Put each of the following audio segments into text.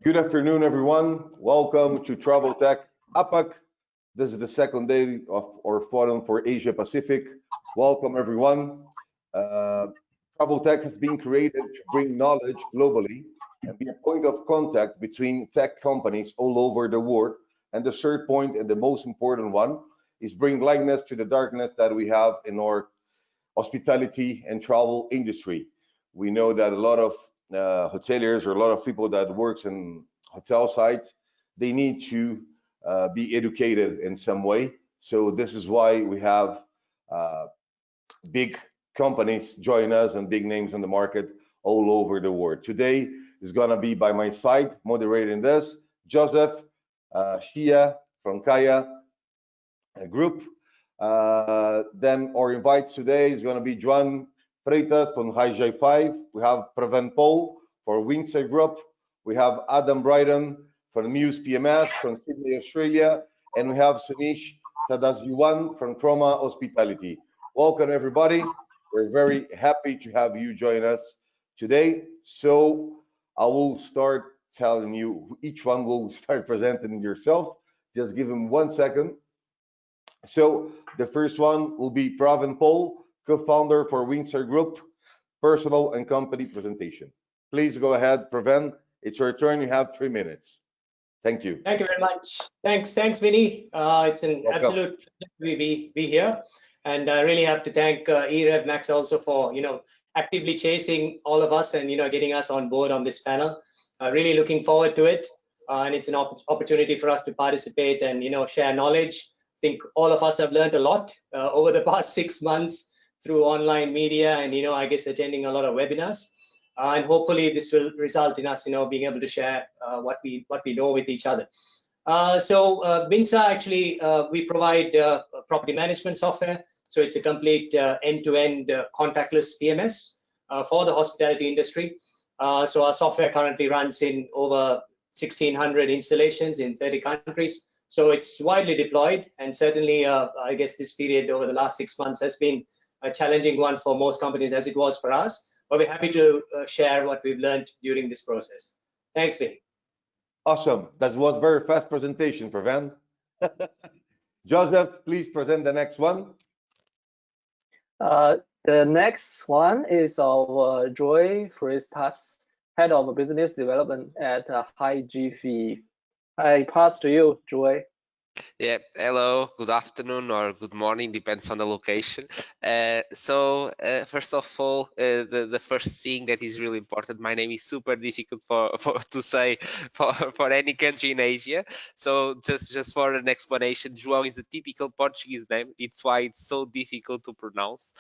Good afternoon, everyone. Welcome to Tech APAC. This is the second day of our forum for Asia Pacific. Welcome, everyone. Tech has been created to bring knowledge globally and be a point of contact between tech companies all over the world. And the third point, and the most important one, is bring likeness to the darkness that we have in our hospitality and travel industry. We know that a lot of hoteliers or a lot of people that works in hotel sites, they need to be educated in some way. So this is why we have big companies join us and big names in the market all over the world. Today is gonna be by my side, moderating this, Joseph Shia from Kaya Group. Then our invite today is gonna be Juan Freitas from Highj 5. We have Prevent Paul for Windsor Group. We have Adam Bryden from Muse PMS from Sydney, Australia. And we have Sunish Sadasviwan from Chroma Hospitality. Welcome, everybody. We're very happy to have you join us today. So I will start telling you, each one will start presenting yourself. Just give them 1 second. So the first one will be Prevent Paul, co-founder for Windsor Group, personal and company presentation. Please go ahead, Prevent. It's your turn. You have 3 minutes. Thank you. Thank you very much. Thanks, Vinny. It's an absolute pleasure to be here, and I really have to thank EREV Max also for actively chasing all of us and getting us on board on this panel. Really looking forward to it, and it's an opportunity for us to participate and share knowledge. I think all of us have learned a lot over the past 6 months through online media and I guess attending a lot of webinars, and hopefully this will result in us being able to share what we know with each other. So Windsor, actually we provide property management software, so it's a complete end-to-end contactless PMS for the hospitality industry. So our software currently runs in over 1,600 installations in 30 countries. So it's widely deployed, and certainly I guess this period over the last 6 months has been a challenging one for most companies, as it was for us, but we're happy to share what we've learned during this process. Thanks, Vinny. Awesome. That was very fast presentation, Prevent. Joseph, please present the next one. The next one is our Joy Freitas, Head of Business Development at Highj. I pass to you, Joy. Yeah, hello, good afternoon or good morning, depends on the location. So first of all, the first thing that is really important, my name is super difficult to say for any country in Asia. So just for an explanation, João is a typical Portuguese name. It's why it's so difficult to pronounce.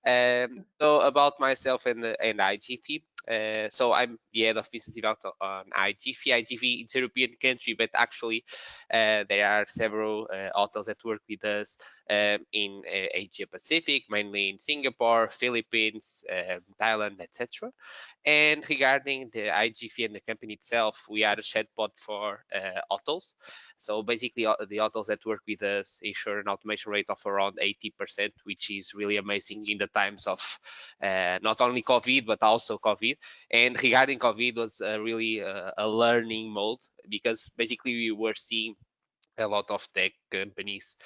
So about myself and IGV. So I'm the head of business development on IGV. IGV is a European country, but actually there are several hotels that work with us in Asia Pacific, mainly in Singapore, Philippines, Thailand, etc. And regarding the IGV and the company itself, we are a chatbot for hotels. So basically, the hotels that work with us ensure an automation rate of around 80%, which is really amazing in the times of not only COVID, but also COVID. And regarding COVID was really a learning mode, because basically we were seeing a lot of tech companies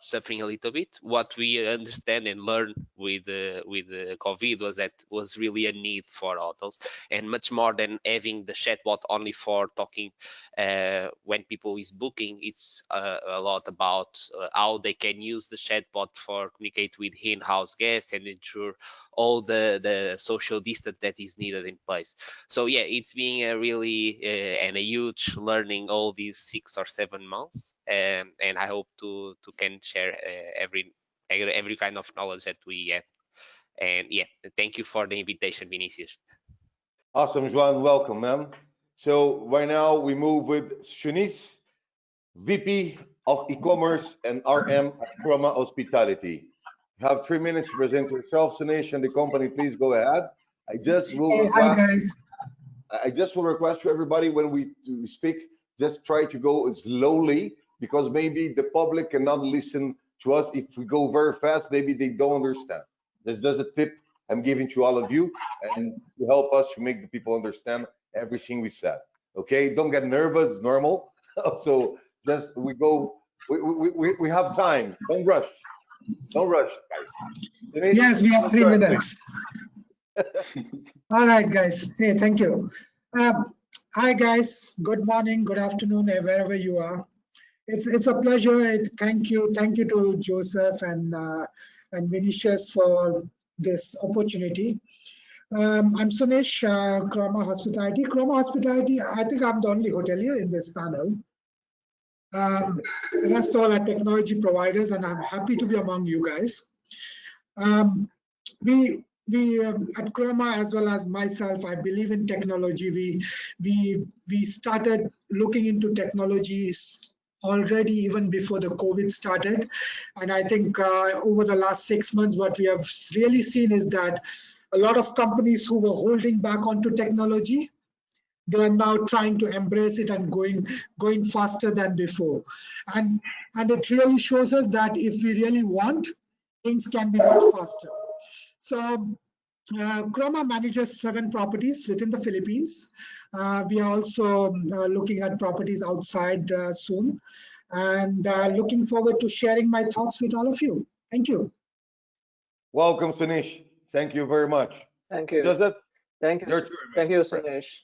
suffering a little bit. What we understand and learn with COVID was really a need for hotels, and much more than having the chatbot only for talking when people is booking. It's a lot about how they can use the chatbot for communicate with in-house guests and ensure all the social distance that is needed in place. So yeah, it's been a really and a huge learning all these 6 or 7 months, and I hope to can share every kind of knowledge that we have. And yeah, thank you for the invitation, Vinicius. Awesome, Juan. Welcome, man. So right now we move with Sunish, VP of E-commerce and RM at Chroma Hospitality. You have 3 minutes to present yourself, Sunish, and the company. Please go ahead. I just will request to everybody, when we speak, just try to go slowly, because maybe the public cannot listen to us. If we go very fast, maybe they don't understand. This is a tip I'm giving to all of you, and to help us to make the people understand everything we said. Okay, don't get nervous, it's normal. So just we have time. Don't rush. Don't rush, guys. Yes, we have 3 minutes. All right, guys. Hey, thank you. Hi, guys. Good morning, good afternoon, wherever you are. It's a pleasure. Thank you to Joseph and Vinicius for this opportunity. I'm Sunish, Chroma Hospitality. Chroma Hospitality, I think I'm the only hotelier in this panel. The rest all are technology providers, and I'm happy to be among you guys. We at Chroma, as well as myself, I believe in technology. We started looking into technologies already even before the COVID started, and I think over the last 6 months, what we have really seen is that a lot of companies who were holding back onto technology, they are now trying to embrace it and going faster than before. And it really shows us that if we really want, things can be much faster. So Chroma manages 7 properties within the Philippines. We are also looking at properties outside soon, and looking forward to sharing my thoughts with all of you. Thank you. Welcome, Sunish. Thank you very much. Thank you. Joseph? Thank you. Your turn, Thank you, Sunish.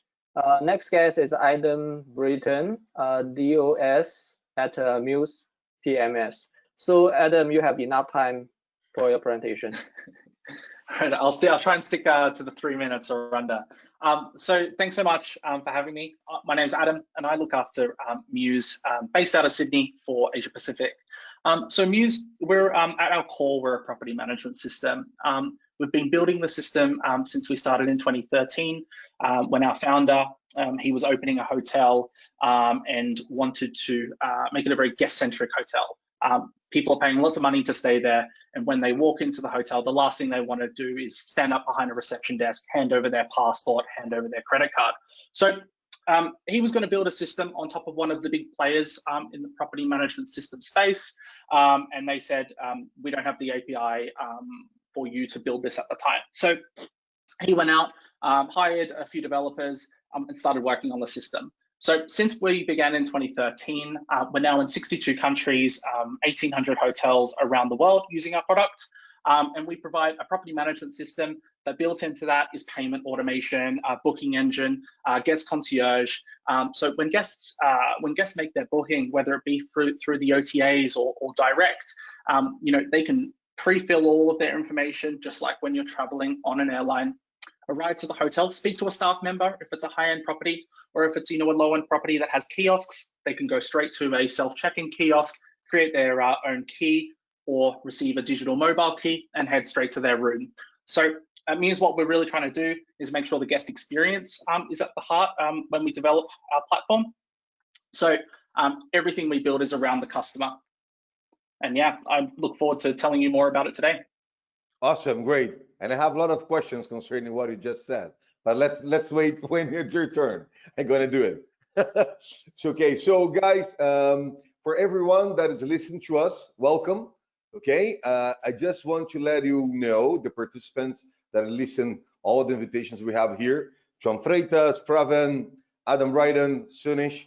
Next guest is Adam Britton, DOS at Muse TMS. So Adam, you have enough time for your presentation. All right, I'll try and stick to the 3 minutes or under. So thanks so much for having me. My name is Adam, and I look after Muse, based out of Sydney for Asia Pacific. So Muse, we're at our core, we're a property management system. We've been building the system since we started in 2013, when our founder, he was opening a hotel and wanted to make it a very guest-centric hotel. People are paying lots of money to stay there, and when they walk into the hotel, the last thing they want to do is stand up behind a reception desk, hand over their passport, hand over their credit card. So he was going to build a system on top of one of the big players in the property management system space, and they said, we don't have the API for you to build this at the time. So he went out, hired a few developers, and started working on the system. So since we began in 2013, we're now in 62 countries, 1,800 hotels around the world using our product. And we provide a property management system that built into that is payment automation, booking engine, guest concierge. So when guests make their booking, whether it be through the OTAs or direct, they can pre-fill all of their information, just like when you're traveling on an airline. Arrive to the hotel, speak to a staff member if it's a high-end property, or if it's a low-end property that has kiosks, they can go straight to a self-check-in kiosk, create their own key, or receive a digital mobile key and head straight to their room. So that means what we're really trying to do is make sure the guest experience is at the heart when we develop our platform. So everything we build is around the customer. And yeah, I look forward to telling you more about it today. Awesome, great. And I have a lot of questions concerning what you just said, but let's wait when it's your turn. I'm gonna do it. Okay, so guys, for everyone that is listening to us, welcome. Okay, I just want to let you know, the participants that listen, all the invitations we have here, John Freitas, Praven, Adam Ryden, Sunish,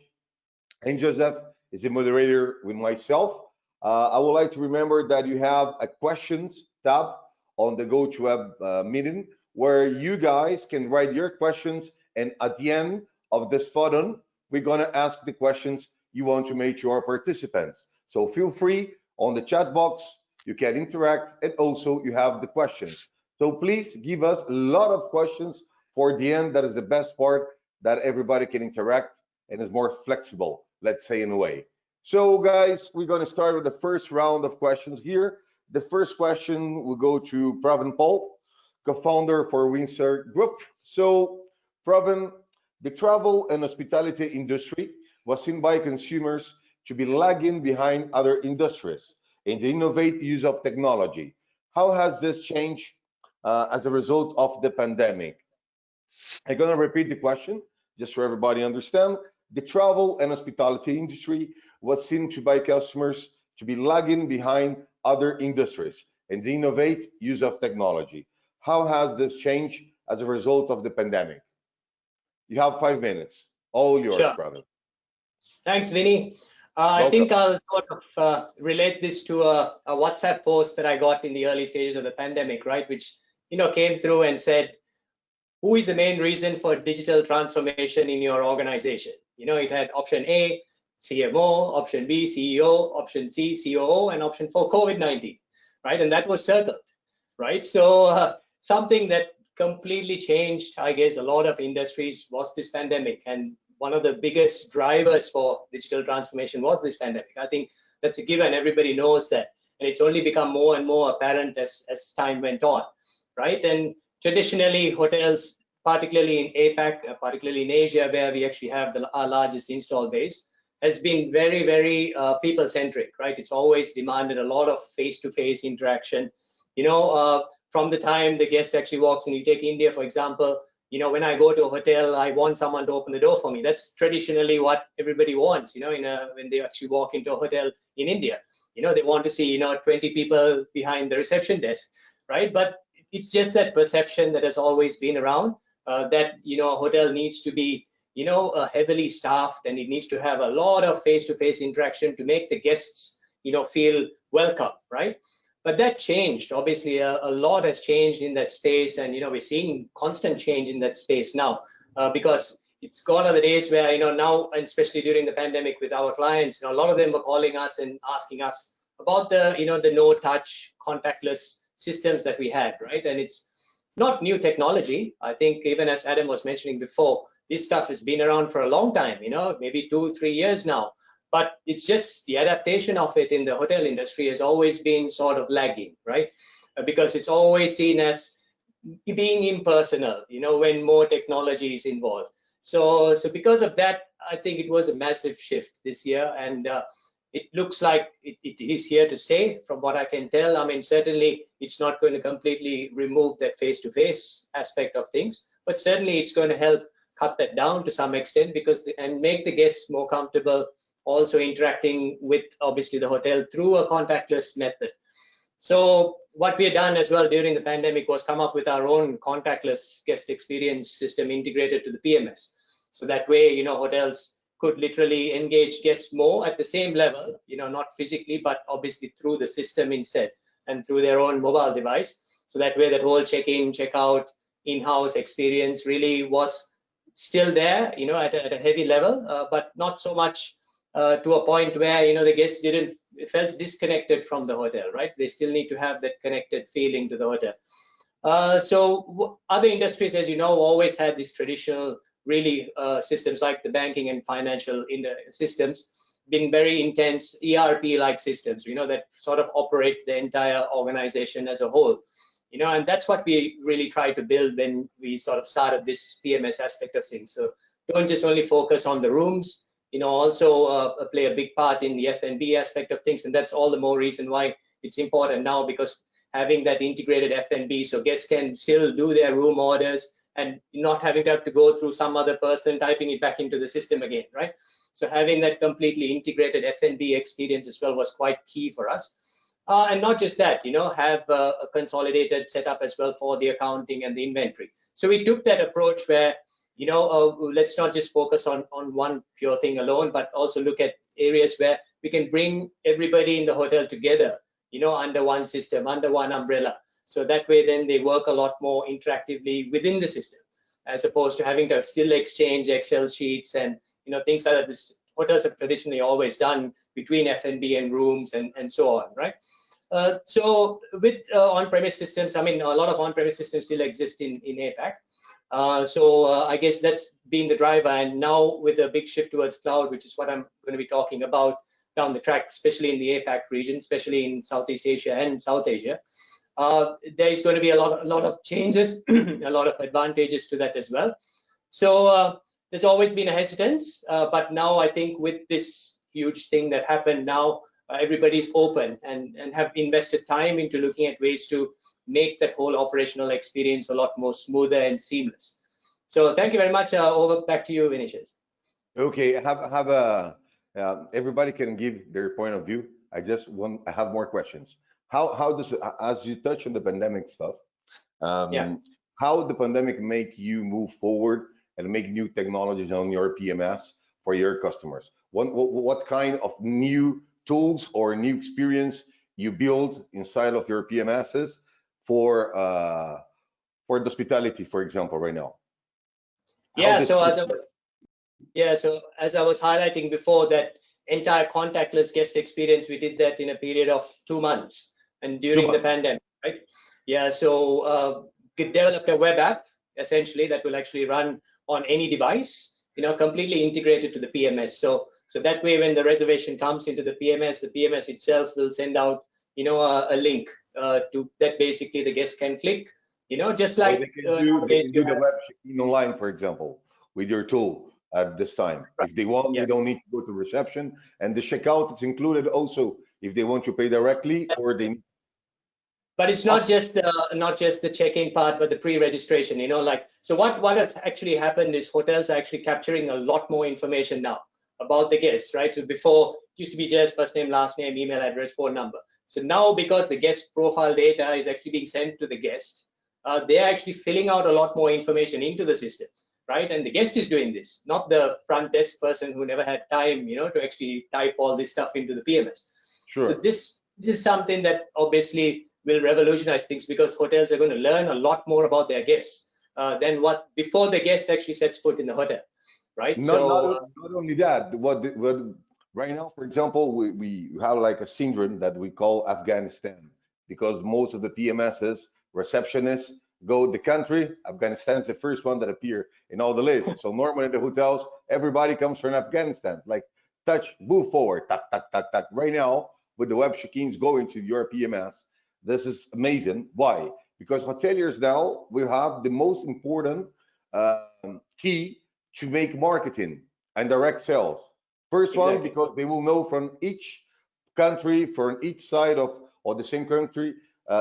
and Joseph is the moderator with myself. I would like to remember that you have a questions tab on the GoToWeb meeting, where you guys can write your questions, and at the end of this forum, we're gonna ask the questions you want to make to our participants. So feel free on the chat box, you can interact, and also you have the questions. So please give us a lot of questions for the end. That is the best part, that everybody can interact and is more flexible, let's say, in a way. So guys, we're gonna start with the first round of questions here. The first question will go to Praven Paul, co-founder for Windsor Group. So Praven, the travel and hospitality industry was seen by consumers to be lagging behind other industries in the innovative use of technology. How has this changed as a result of the pandemic? I'm gonna repeat the question just so everybody understand. The travel and hospitality industry was seen by customers to be lagging behind other industries in the innovative use of technology. How has this changed as a result of the pandemic? You have 5 minutes. All yours, Sure. brother. Thanks, Vinny. I think I'll sort of relate this to a WhatsApp post that I got in the early stages of the pandemic, right? Which, came through and said, who is the main reason for digital transformation in your organization? It had option A, CMO, option B, CEO, option C, COO, and option 4, COVID-19, right? And that was circled, right? So something that completely changed, I guess, a lot of industries was this pandemic. And one of the biggest drivers for digital transformation was this pandemic. I think that's a given. Everybody knows that. And it's only become more and more apparent as time went on, right? And traditionally, hotels, particularly in APAC, particularly in Asia, where we actually have our largest install base, has been very, very people-centric, right? It's always demanded a lot of face-to-face interaction. From the time the guest actually walks in, you take India, for example, when I go to a hotel, I want someone to open the door for me. That's traditionally what everybody wants, when they actually walk into a hotel in India. They want to see, 20 people behind the reception desk, right? But it's just that perception that has always been around, that, a hotel needs to be, heavily staffed, and it needs to have a lot of face-to-face interaction to make the guests, feel welcome, right? But that changed. Obviously, a lot has changed in that space, and we're seeing constant change in that space now, because it's gone are the days where now, and especially during the pandemic with our clients, a lot of them were calling us and asking us about the the no-touch, contactless systems that we had, right? And it's not new technology. I think even as Adam was mentioning before, this stuff has been around for a long time, maybe 2-3 years now. But it's just the adaptation of it in the hotel industry has always been sort of lagging, right? Because it's always seen as being impersonal, when more technology is involved. So because of that, I think it was a massive shift this year, and it looks like it is here to stay, from what I can tell. I mean, certainly it's not going to completely remove that face-to-face aspect of things, but certainly it's going to help cut that down to some extent, and make the guests more comfortable also interacting with, obviously, the hotel through a contactless method. So what we had done as well during the pandemic was come up with our own contactless guest experience system integrated to the PMS. So that way, hotels could literally engage guests more at the same level, not physically, but obviously through the system instead, and through their own mobile device. So that way, that whole check-in, check-out, in-house experience really was still there, at a heavy level, but not so much to a point where the guests felt disconnected from the hotel, right? They still need to have that connected feeling to the hotel. So other industries, as you know, always had these traditional really systems like the banking and financial systems, been very intense ERP-like systems, that sort of operate the entire organization as a whole. And that's what we really try to build when we sort of started this PMS aspect of things. So don't just only focus on the rooms, also play a big part in the F&B aspect of things. And that's all the more reason why it's important now, because having that integrated F&B, so guests can still do their room orders and not having to have to go through some other person typing it back into the system again, right? So having that completely integrated F&B experience as well was quite key for us. And not just that, have a consolidated setup as well for the accounting and the inventory. So we took that approach where, let's not just focus on one pure thing alone, but also look at areas where we can bring everybody in the hotel together, under one system, under one umbrella. So that way, then they work a lot more interactively within the system, as opposed to having to still exchange Excel sheets and, things like that. This hotels have traditionally always done between F&B and rooms and so on, right? So with on-premise systems, I mean, a lot of on-premise systems still exist in APAC. I guess that's been the driver. And now with a big shift towards cloud, which is what I'm going to be talking about down the track, especially in the APAC region, especially in Southeast Asia and South Asia, there is going to be a lot of changes, a lot of advantages to that as well. So there's always been a hesitance, but now I think with this huge thing that happened now, everybody's open and have invested time into looking at ways to make that whole operational experience a lot more smoother and seamless. So thank you very much. Over back to you, Vinicius. Okay, everybody can give their point of view. I have more questions. How does, as you touch on the pandemic stuff, how the pandemic make you move forward and make new technologies on your PMS for your customers? What kind of new tools or new experience you build inside of your PMSs for the hospitality, for example, right now? Yeah, so as I was highlighting before, that entire contactless guest experience, we did that in a period of 2 months and during the pandemic, right? Yeah, so we developed a web app essentially that will actually run on any device, completely integrated to the PMS. So that way, when the reservation comes into the PMS itself will send out, a link to that basically the guest can click, just like they can do the web check-in online, for example, with your tool at this time. Right. If they want, they don't need to go to reception, and the checkout is included also if they want to pay directly or they. But it's not just the check-in part, but the pre-registration. So what has actually happened is hotels are actually capturing a lot more information now about the guests, right? So before it used to be just first name, last name, email address, phone number. So now, because the guest profile data is actually being sent to the guest, they're actually filling out a lot more information into the system, right? And the guest is doing this, not the front desk person who never had time, to actually type all this stuff into the PMS. Sure. So this is something that obviously will revolutionize things, because hotels are going to learn a lot more about their guests than what before the guest actually sets foot in the hotel, right? Not only that, what right now, for example, we have like a syndrome that we call Afghanistan, because most of the PMSs, receptionists, go the country. Afghanistan is the first one that appear in all the lists. So normally in the hotels, everybody comes from Afghanistan. Like touch, move forward, tack, tack, tack, tack. Right now, with the web check-ins going to your PMS, this is amazing. Why? Because hoteliers now will have the most important key to make marketing and direct sales. First one, because they will know from each country, from each side of the same country,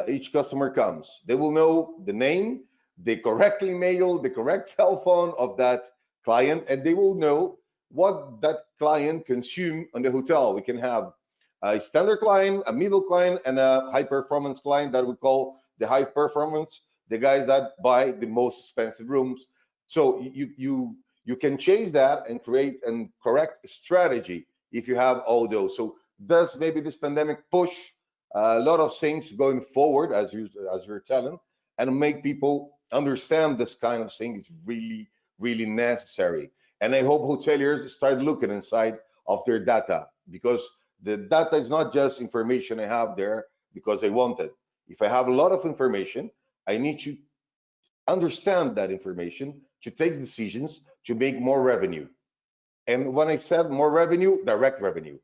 each customer comes. They will know the name, the correct email, the correct cell phone of that client, and they will know what that client consume on the hotel. We can have a standard client, a middle client, and a high performance client that we call the high performance, the guys that buy the most expensive rooms. So you can change that and create a correct strategy if you have all those. So does maybe this pandemic push a lot of things going forward, as you're telling, and make people understand this kind of thing is really, really necessary. And I hope hoteliers start looking inside of their data, because the data is not just information I have there because I want it. If I have a lot of information, I need to understand that information to take decisions to make more revenue. And when I said more revenue, direct revenue.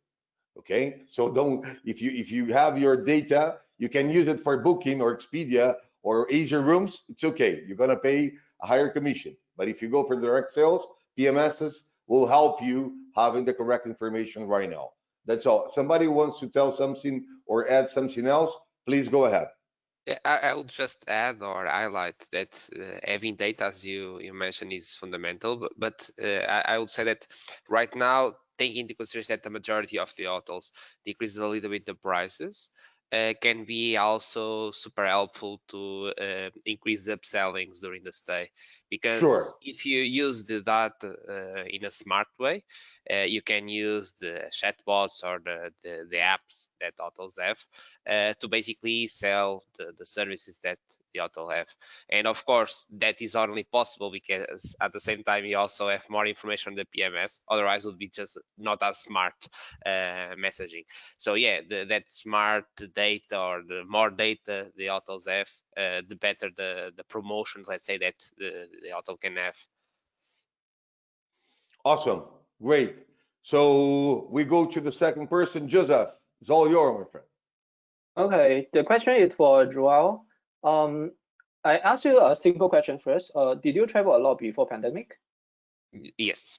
Okay, so if you have your data, you can use it for Booking or Expedia or Asia Rooms. It's okay. You're gonna pay a higher commission. But if you go for direct sales, PMSs will help you having the correct information right now. That's all. Somebody wants to tell something or add something else, please go ahead. Yeah, I would just add or highlight that having data, as you mentioned, is fundamental. But I would say that right now, taking into consideration that the majority of the hotels decreased a little bit the prices, can be also super helpful to increase the upsellings during the stay. Because if you use the data in a smart way, you can use the chatbots or the apps that hotels have to basically sell the services that the hotel have. And of course, that is only possible because at the same time you also have more information on the PMS. Otherwise, it would be just not as smart messaging. So yeah, that smart data, or the more data the hotels have, the better the promotions, let's say, that the hotel can have. Awesome, great. So we go to the second person. Joseph, it's all yours, my friend. Okay, the question is for Joao. I ask you a simple question first. Did you travel a lot before pandemic? Yes.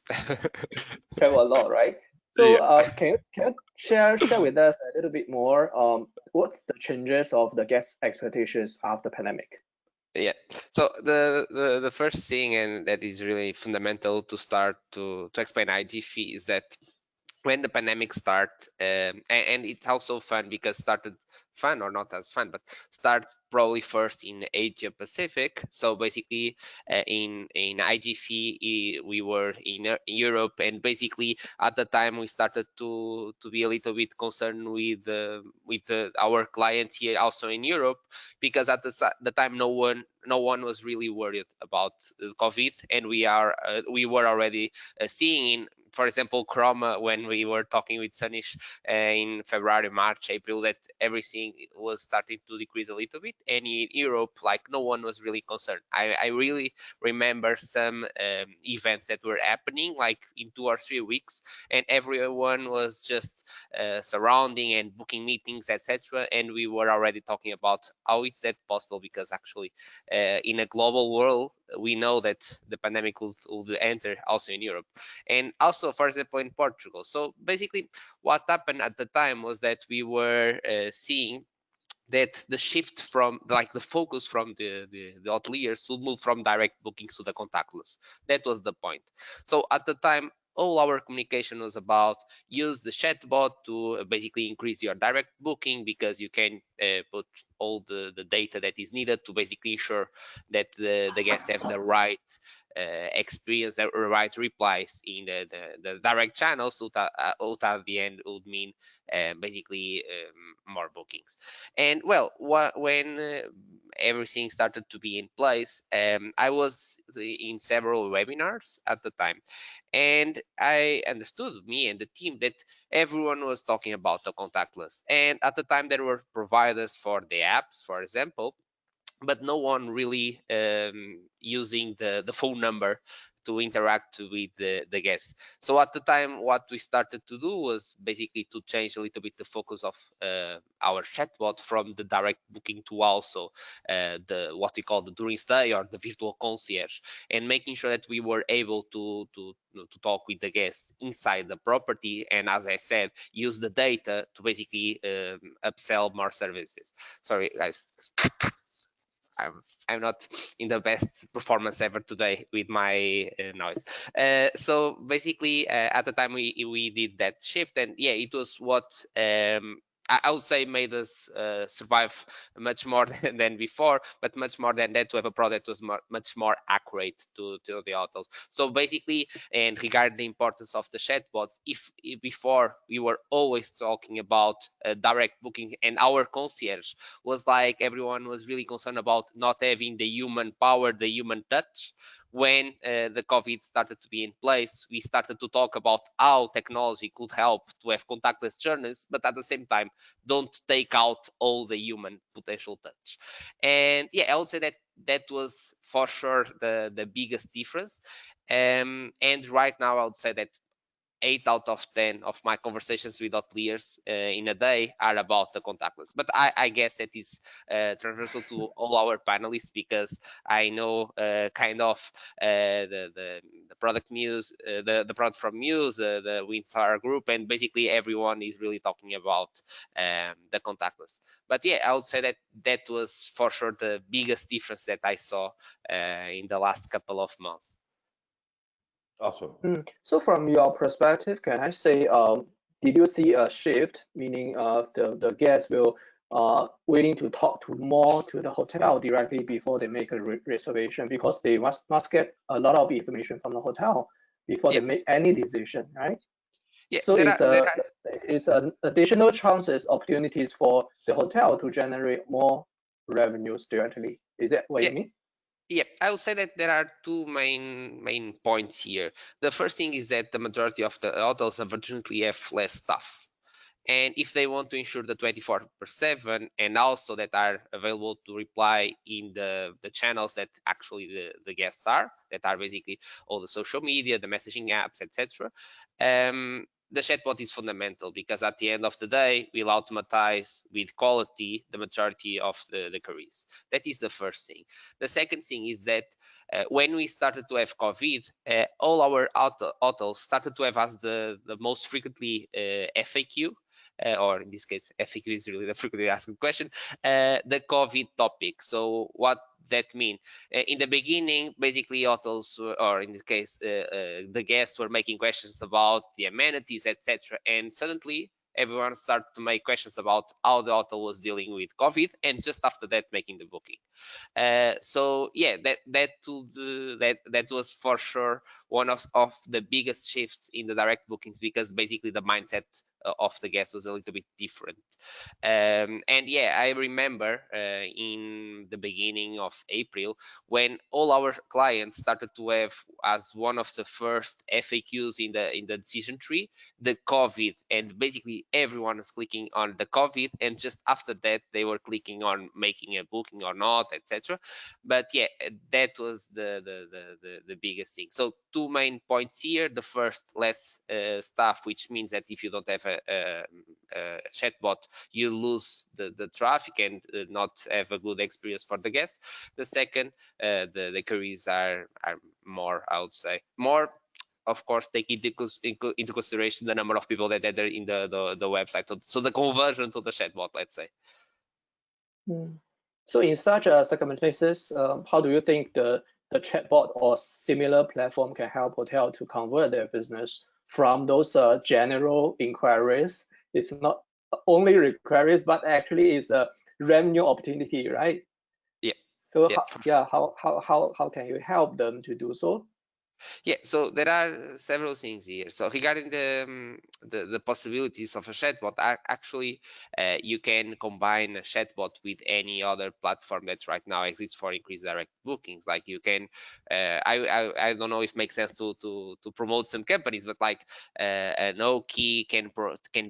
Travel a lot, right? So can you share with us a little bit more? What's the changes of the guest expectations after pandemic? Yeah. So the first thing, and that is really fundamental to start to explain IGF, is that when the pandemic started, and it's also fun because started fun, or not as fun, but start probably first in Asia Pacific. So basically, in IGF, we were in Europe, and basically at the time we started to be a little bit concerned with our clients here also in Europe, because at the time no one was really worried about COVID, and we were already seeing, for example, Chroma, when we were talking with Sunish in February, March, April, that everything was starting to decrease a little bit. And in Europe, like, no one was really concerned. I really remember some events that were happening like in 2 or 3 weeks, and everyone was just surrounding and booking meetings, etc. And we were already talking about how is that possible, because actually in a global world, we know that the pandemic will enter also in Europe, and also, for example, in Portugal. So basically, what happened at the time was that we were seeing that the shift from, like, the focus from the hoteliers would move from direct bookings to the contactless. That was the point. So at the time, all our communication was about use the chatbot to basically increase your direct booking, because you can put all the data that is needed to basically ensure that the guests have the right experience, the right replies in the direct channels. So that at the end would mean basically more bookings. And well, when everything started to be in place, I was in several webinars at the time, and I understood, me and the team, that everyone was talking about the contactless. And at the time, there were providers for the apps, for example, but no one really using the phone number to interact with the guests. So at the time, what we started to do was basically to change a little bit the focus of our chatbot from the direct booking to also the what we call the during stay, or the virtual concierge, and making sure that we were able to talk with the guests inside the property, and, as I said, use the data to basically upsell more services. Sorry, guys. I'm not in the best performance ever today with my noise. So basically, at the time we did that shift, and yeah, it was what I would say made us survive much more than before, but much more than that, to have a product that was much more accurate to the hotels. So basically, and regarding the importance of the chatbots, if before we were always talking about direct booking, and our concierge was like, everyone was really concerned about not having the human power, the human touch. When the COVID started to be in place, we started to talk about how technology could help to have contactless journeys, but at the same time, don't take out all the human potential touch. And yeah, I would say that that was for sure the biggest difference. And right now, I would say that 8 out of 10 of my conversations with hoteliers in a day are about the contactless. But I guess that is transversal to all our panelists, because I know kind of the product Muse, the product from Muse, the Winstar group, and basically everyone is really talking about the contactless. But yeah, I would say that that was for sure the biggest difference that I saw in the last couple of months. Awesome. So from your perspective, can I say, did you see a shift, meaning the guests will willing to talk to more to the hotel directly before they make a reservation, because they must get a lot of information from the hotel before they make any decision, right? Yeah, so it's an additional chances, opportunities for the hotel to generate more revenues directly. Is that what you mean? Yeah, I would say that there are two main points here. The first thing is that the majority of the hotels unfortunately have less staff. And if they want to ensure the 24/7, and also that are available to reply in the channels that actually the guests are, that are basically all the social media, the messaging apps, etc., the chatbot is fundamental, because at the end of the day, we'll automatize with quality the majority of the queries. That is the first thing. The second thing is that when we started to have COVID, all our hotels started to have as the most frequently FAQ, or in this case, FAQ is really the frequently asked question, the COVID topic. So what that mean? In the beginning, basically hotels, or in this case, the guests were making questions about the amenities, etc. And suddenly everyone started to make questions about how the hotel was dealing with COVID, and just after that making the booking. So yeah, that was for sure one of the biggest shifts in the direct bookings, because basically the mindset of the guest was a little bit different. And yeah, I remember in the beginning of April, when all our clients started to have as one of the first FAQs in the decision tree the COVID, and basically everyone was clicking on the COVID, and just after that they were clicking on making a booking or not, etc. But yeah, that was the biggest thing. So two main points here. The first, less staff, which means that if you don't have a chatbot, you lose the traffic and not have a good experience for the guests. The second, the queries are more, I would say, more, of course, take into consideration the number of people that enter in the website. So the conversion to the chatbot, let's say. So in such circumstances, how do you think the chatbot or similar platform can help hotel to convert their business from those general inquiries? It's not only requeries, but actually is a revenue opportunity, right? Yeah. So yeah, how can you help them to do so? Yeah, so there are several things here. So regarding the possibilities of a chatbot, actually, you can combine a chatbot with any other platform that right now exists for increased direct bookings. Like you can, I don't know if it makes sense to promote some companies, but like an Oki can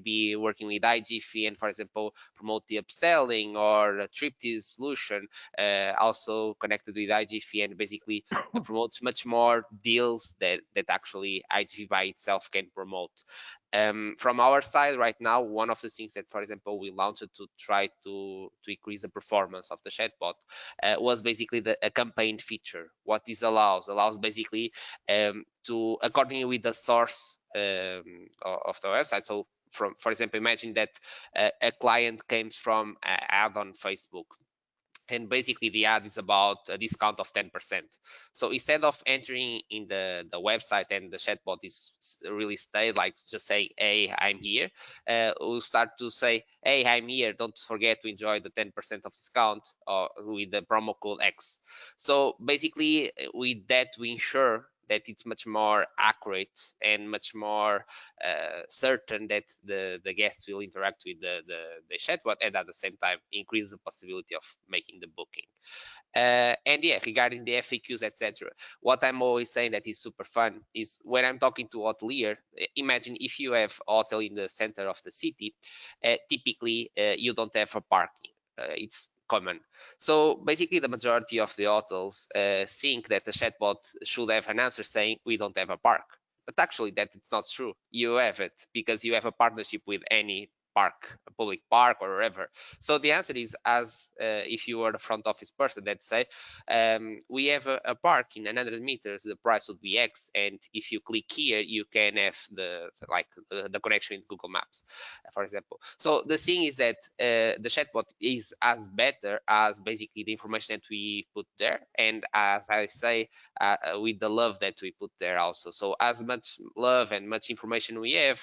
be working with IGF and, for example, promote the upselling, or a Triptis solution also connected with IGF and basically promotes much more deals that actually IGF by itself can promote. From our side right now, one of the things that, for example, we launched to try to increase the performance of the chatbot was basically a campaign feature. What this allows basically to, according with the source of the website. So for example, imagine that a client comes from an ad on Facebook, and basically the ad is about a discount of 10%. So instead of entering in the website and the chatbot is really stay like just say, hey, I'm here, we'll start to say, hey, I'm here, don't forget to enjoy the 10% of discount with the promo code X. So basically with that we ensure that it's much more accurate and much more certain that the guest will interact with the chatbot, and at the same time increase the possibility of making the booking. And yeah, regarding the FAQs, etc., what I'm always saying that is super fun is when I'm talking to hotelier, imagine if you have a hotel in the center of the city, typically you don't have a parking. It's common. So basically the majority of the hotels think that the chatbot should have an answer saying we don't have a park. But actually that it's not true. You have it because you have a partnership with any park, a public park or wherever. So the answer is, as if you were the front office person that say, we have a park in 100 meters, the price would be X, and if you click here, you can have the connection with Google Maps, for example. So the thing is that the chatbot is as better as basically the information that we put there, and as I say, with the love that we put there also. So as much love and much information we have,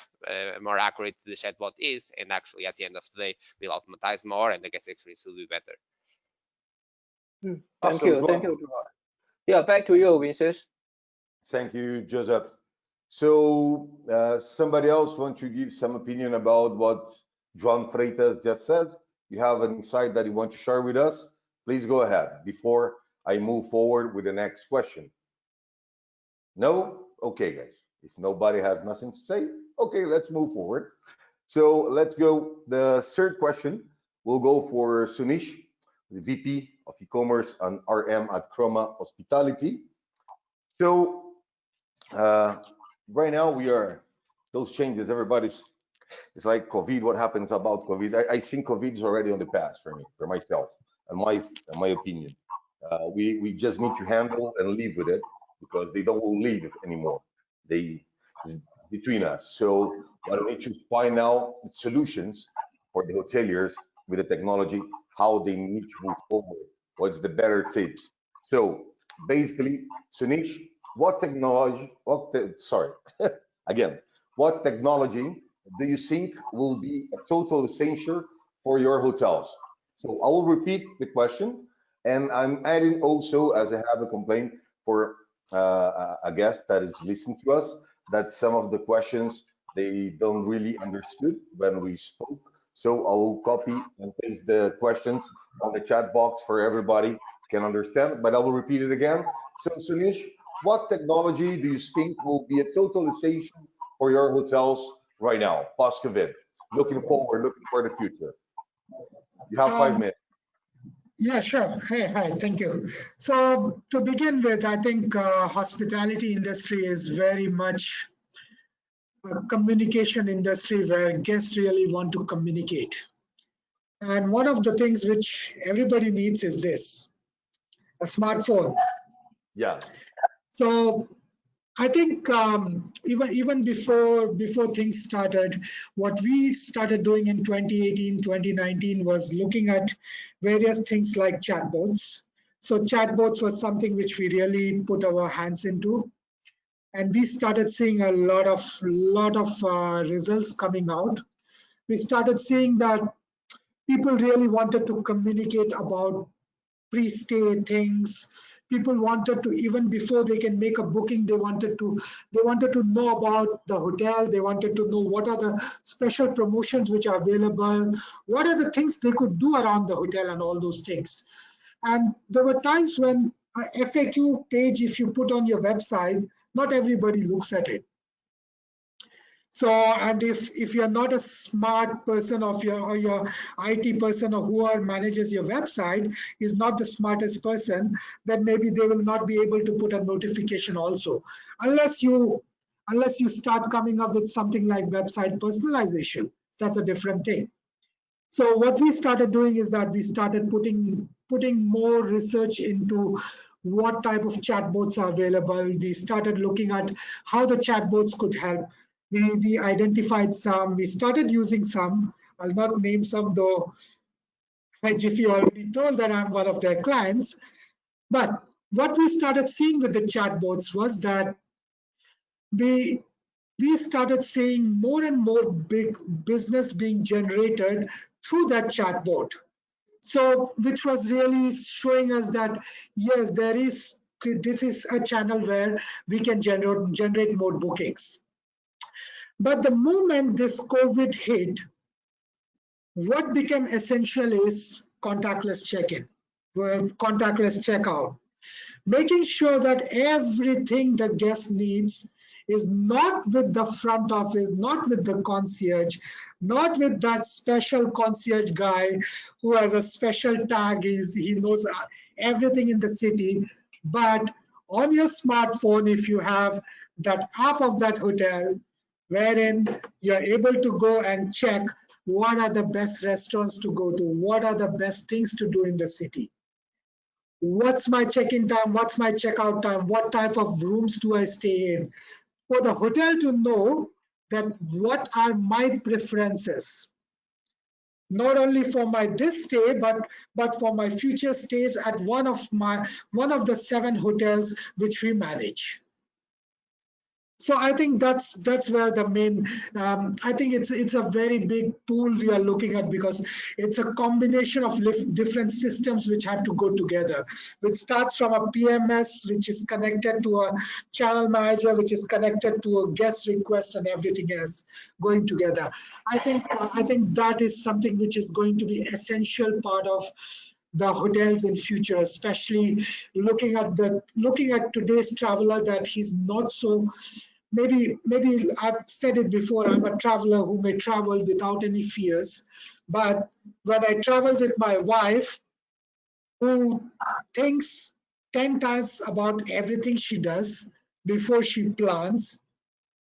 more accurate the chatbot is, and actually at the end of the day we'll automatize more and the guest experience will be better. Thank you, Joseph. Yeah, back to you, Vincent. Thank you, Joseph. So somebody else want to give some opinion about what João Freitas just said? You have an insight that you want to share with us? Please go ahead before I move forward with the next question. No? Okay, guys. If nobody has nothing to say, okay, let's move forward. So let's go. The third question will go for Sunish, the VP of e-commerce and RM at Chroma Hospitality. So right now we are, those changes, everybody's, it's like COVID, what happens about COVID? I think COVID is already on the past for me, for myself, and my opinion. We just need to handle and live with it because they don't live anymore. They between us. So what we need to find out solutions for the hoteliers with the technology, how they need to move forward. What's the better tips? So basically, Sunish, what technology? What technology do you think will be a total essential for your hotels? So I will repeat the question, and I'm adding also, as I have a complaint for a guest that is listening to us, that some of the questions they don't really understood when we spoke. So I will copy and paste the questions on the chat box for everybody can understand, but I will repeat it again. So Sunish, what technology do you think will be a total essential for your hotels right now, post-COVID? Looking forward, looking for the future. You have 5 minutes. Yeah, sure. Hey, hi, thank you. So to begin with, I think hospitality industry is very much a communication industry where guests really want to communicate. And one of the things which everybody needs is this, a smartphone. Yeah. So I think even before things started, what we started doing in 2018, 2019 was looking at various things like chatbots. So chatbots was something which we really put our hands into, and we started seeing a lot of results coming out. We started seeing that people really wanted to communicate about pre-stay things. People wanted to, even before they can make a booking, they wanted to know about the hotel. They wanted to know what are the special promotions which are available, what are the things they could do around the hotel, and all those things. And there were times when a FAQ page, if you put on your website, not everybody looks at it. So, and if you're not a smart person or your IT person or whoever manages your website is not the smartest person, then maybe they will not be able to put a notification also, unless you start coming up with something like website personalization. That's a different thing. So what we started doing is that we started putting more research into what type of chatbots are available. We started looking at how the chatbots could help. We identified some. We started using some. I'll not name some, though Jiffy already told that I'm one of their clients. But what we started seeing with the chatbots was that we started seeing more and more big business being generated through that chatbot. So, which was really showing us that yes, this is a channel where we can generate more bookings. But the moment this COVID hit, what became essential is contactless check-in, contactless checkout, making sure that everything the guest needs is not with the front office, not with the concierge, not with that special concierge guy who has a special tag, he knows everything in the city, but on your smartphone, if you have that app of that hotel, wherein you're able to go and check what are the best restaurants to go to, what are the best things to do in the city. What's my check-in time? What's my checkout time? What type of rooms do I stay in? For the hotel to know that what are my preferences, not only for my this stay, but for my future stays at one of the 7 hotels which we manage. So I think that's where the main. I think it's a very big pool we are looking at, because it's a combination of different systems which have to go together. Which starts from a PMS, which is connected to a channel manager, which is connected to a guest request, and everything else going together. I think that is something which is going to be essential part of the hotels in future, especially looking at today's traveler, that he's not so. Maybe I've said it before, I'm a traveler who may travel without any fears, but when I travel with my wife, who thinks 10 times about everything she does before she plans,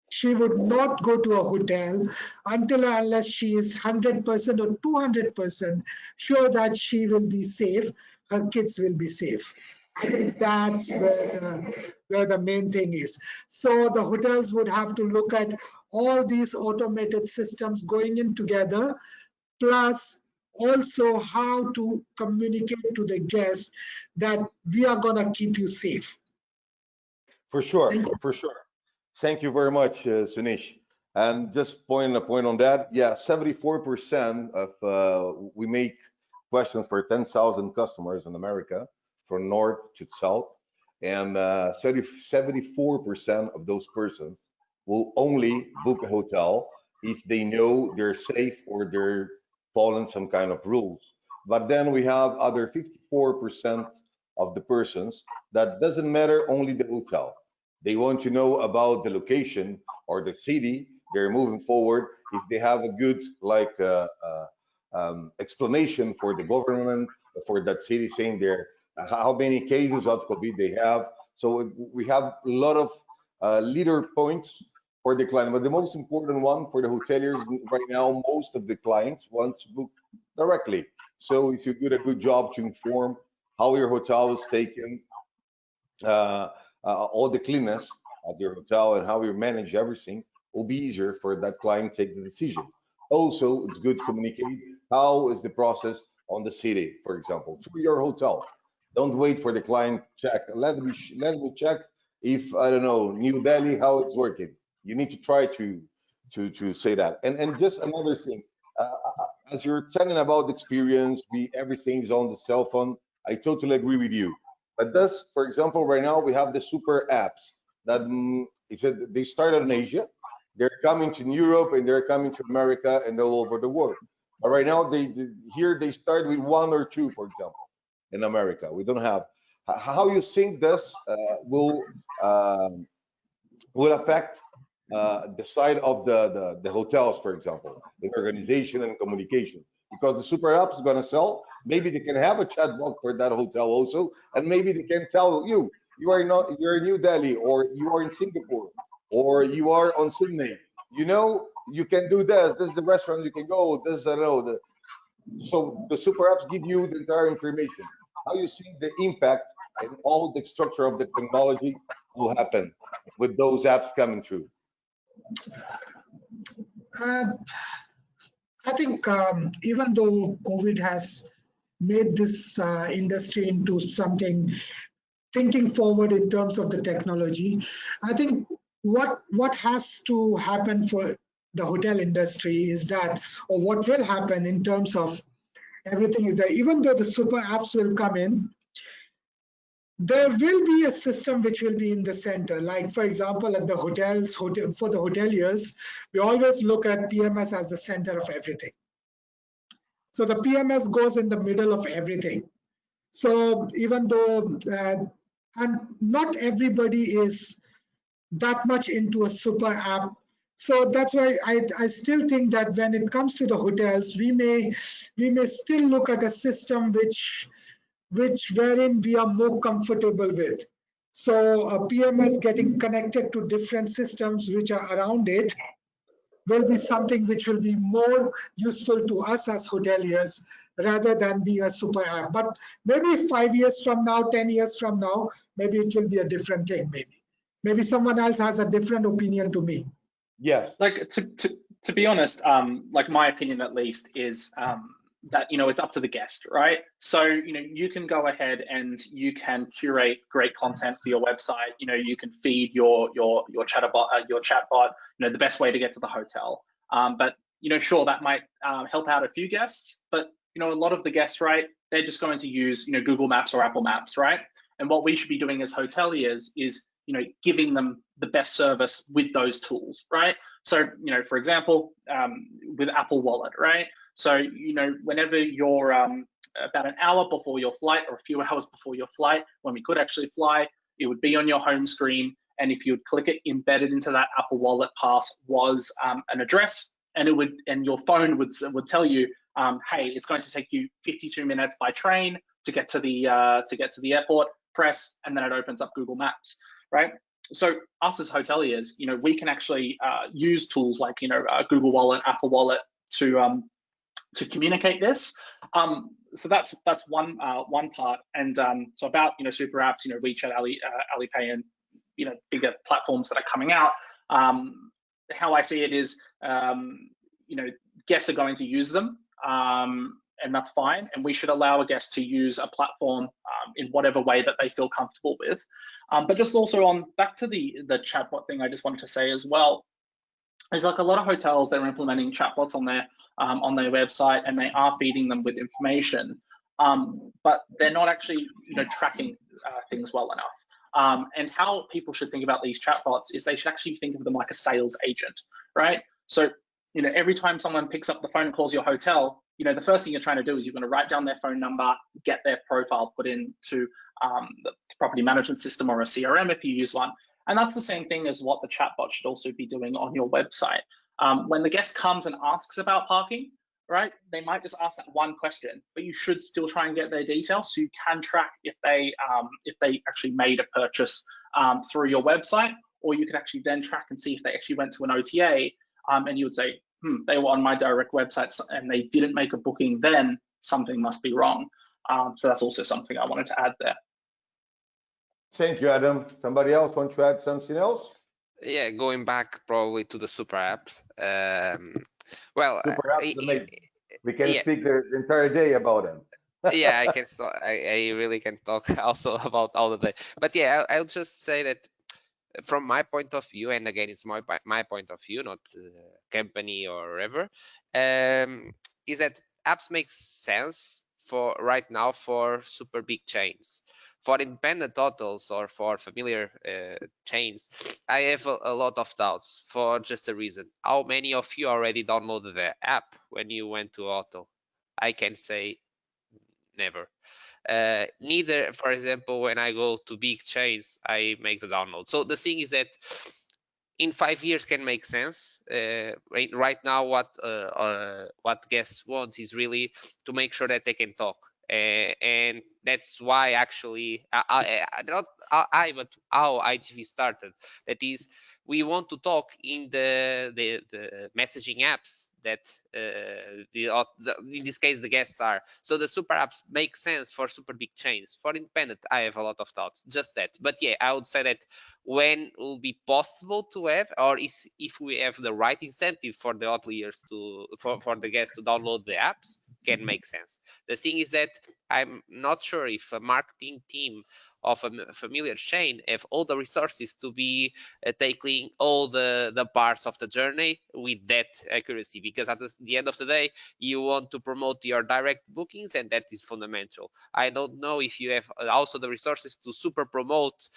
she would not go to a hotel until or unless she is 100% or 200% sure that she will be safe, her kids will be safe. I think that's where the main thing is. So the hotels would have to look at all these automated systems going in together, plus also how to communicate to the guests that we are going to keep you safe. For sure, for sure. Thank you very much, Sunish. And just point on that, yeah, 74% of we make questions for 10,000 customers in America, from north to south, and 74% of those persons will only book a hotel if they know they're safe or they're following some kind of rules. But then we have other 54% of the persons that doesn't matter only the hotel. They want to know about the location or the city they're moving forward. If they have a good explanation for the government for that city, saying there how many cases of COVID they have. So we have a lot of leader points for the client, but the most important one for the hoteliers right now, most of the clients want to book directly. So if you do a good job to inform how your hotel is taken, all the cleanness of your hotel and how you manage everything, will be easier for that client to take the decision. Also, it's good to communicate how is the process on the city, for example, through your hotel. Don't wait for the client check. Let me check if, I don't know, New Delhi, how it's working. You need to try to say that. And just another thing, as you're telling about the experience, everything is on the cell phone. I totally agree with you. But this, for example, right now we have the super apps that they started in Asia. They're coming to Europe and they're coming to America and all over the world. But right now, here they start with one or two, for example, in America. We don't have. How you think this will affect the side of the hotels, for example, in organization and communication? Because the super app is going to sell. Maybe they can have a chatbot for that hotel also, and maybe they can tell you you're in New Delhi, or you are in Singapore, or you are on Sydney. You know, you can do this. This is the restaurant you can go. This, I don't know. So the super apps give you the entire information. How you see the impact and all the structure of the technology will happen with those apps coming through? I think even though COVID has made this industry into something, thinking forward in terms of the technology, I think what has to happen for the hotel industry is that, or what will happen in terms of everything, is that even though the super apps will come in, there will be a system which will be in the center. Like, for example, at the hotels, for the hoteliers, we always look at PMS as the center of everything. So the PMS goes in the middle of everything. So even though, and not everybody is that much into a super app. So that's why I still think that when it comes to the hotels, we may still look at a system wherein we are more comfortable with. So a PMS getting connected to different systems which are around it will be something which will be more useful to us as hoteliers rather than being a super app. But maybe 5 years from now, 10 years from now, maybe it will be a different thing. Maybe someone else has a different opinion to me. Yes. Like to be honest, like my opinion at least is that it's up to the guest, right? So you can go ahead and you can curate great content for your website. You can feed your chatbot the best way to get to the hotel. But sure, that might help out a few guests, but a lot of the guests, right, they're just going to use Google Maps or Apple Maps, right? And what we should be doing as hoteliers is giving them the best service with those tools, right? So for example, with Apple Wallet, right? So whenever you're about an hour before your flight or a few hours before your flight, when we could actually fly, it would be on your home screen, and if you would click it, embedded into that Apple Wallet pass was an address, and your phone would tell you, hey, it's going to take you 52 minutes by train to get to the airport. Press, and then it opens up Google Maps, right? So us as hoteliers, we can actually use tools like Google Wallet, Apple Wallet to communicate this. So that's one part. And so about super apps, WeChat, Alipay, and bigger platforms that are coming out. How I see it is, guests are going to use them, and that's fine. And we should allow a guest to use a platform in whatever way that they feel comfortable with. But just also back to the chatbot thing, I just wanted to say as well. there's like a lot of hotels that are implementing chatbots on their website, and they are feeding them with information, but they're not actually tracking things well enough. And how people should think about these chatbots is they should actually think of them like a sales agent, right? So every time someone picks up the phone and calls your hotel, the first thing you're trying to do is you're going to write down their phone number, get their profile put into the property management system or a CRM if you use one. And that's the same thing as what the chatbot should also be doing on your website. When the guest comes and asks about parking, right, they might just ask that one question, but you should still try and get their details so you can track if they actually made a purchase through your website, or you could actually then track and see if they actually went to an OTA, and you would say, they were on my direct website and they didn't make a booking, then something must be wrong. So that's also something I wanted to add there. Thank you, Adam. Somebody else want to add something else? Yeah, going back probably to the super apps. Well, Super apps, amazing. We can speak the entire day about them. Yeah, I can. I really can talk also about all of that. But yeah, I'll just say that from my point of view, and again, it's my point of view, not company or whatever, is that apps make sense for right now for super big chains. For independent hotels or for familiar chains, I have a lot of doubts for just a reason. How many of you already downloaded the app when you went to a hotel? I can say never. Neither, for example, when I go to big chains, I make the download. So the thing is that in 5 years can make sense. Right now, what guests want is really to make sure that they can talk, and that's why actually not but how IGV started. That is, we want to talk in the messaging apps that in this case the guests are. So the super apps make sense for super big chains. For independent, I have a lot of thoughts, just that. But yeah, I would say that when it will be possible to have, or if we have the right incentive for the hoteliers for the guests to download the apps, can make sense. The thing is that I'm not sure if a marketing team of a familiar chain have all the resources to be tackling all the parts of the journey with that accuracy, because at the end of the day, you want to promote your direct bookings, and that is fundamental. I don't know if you have also the resources to super promote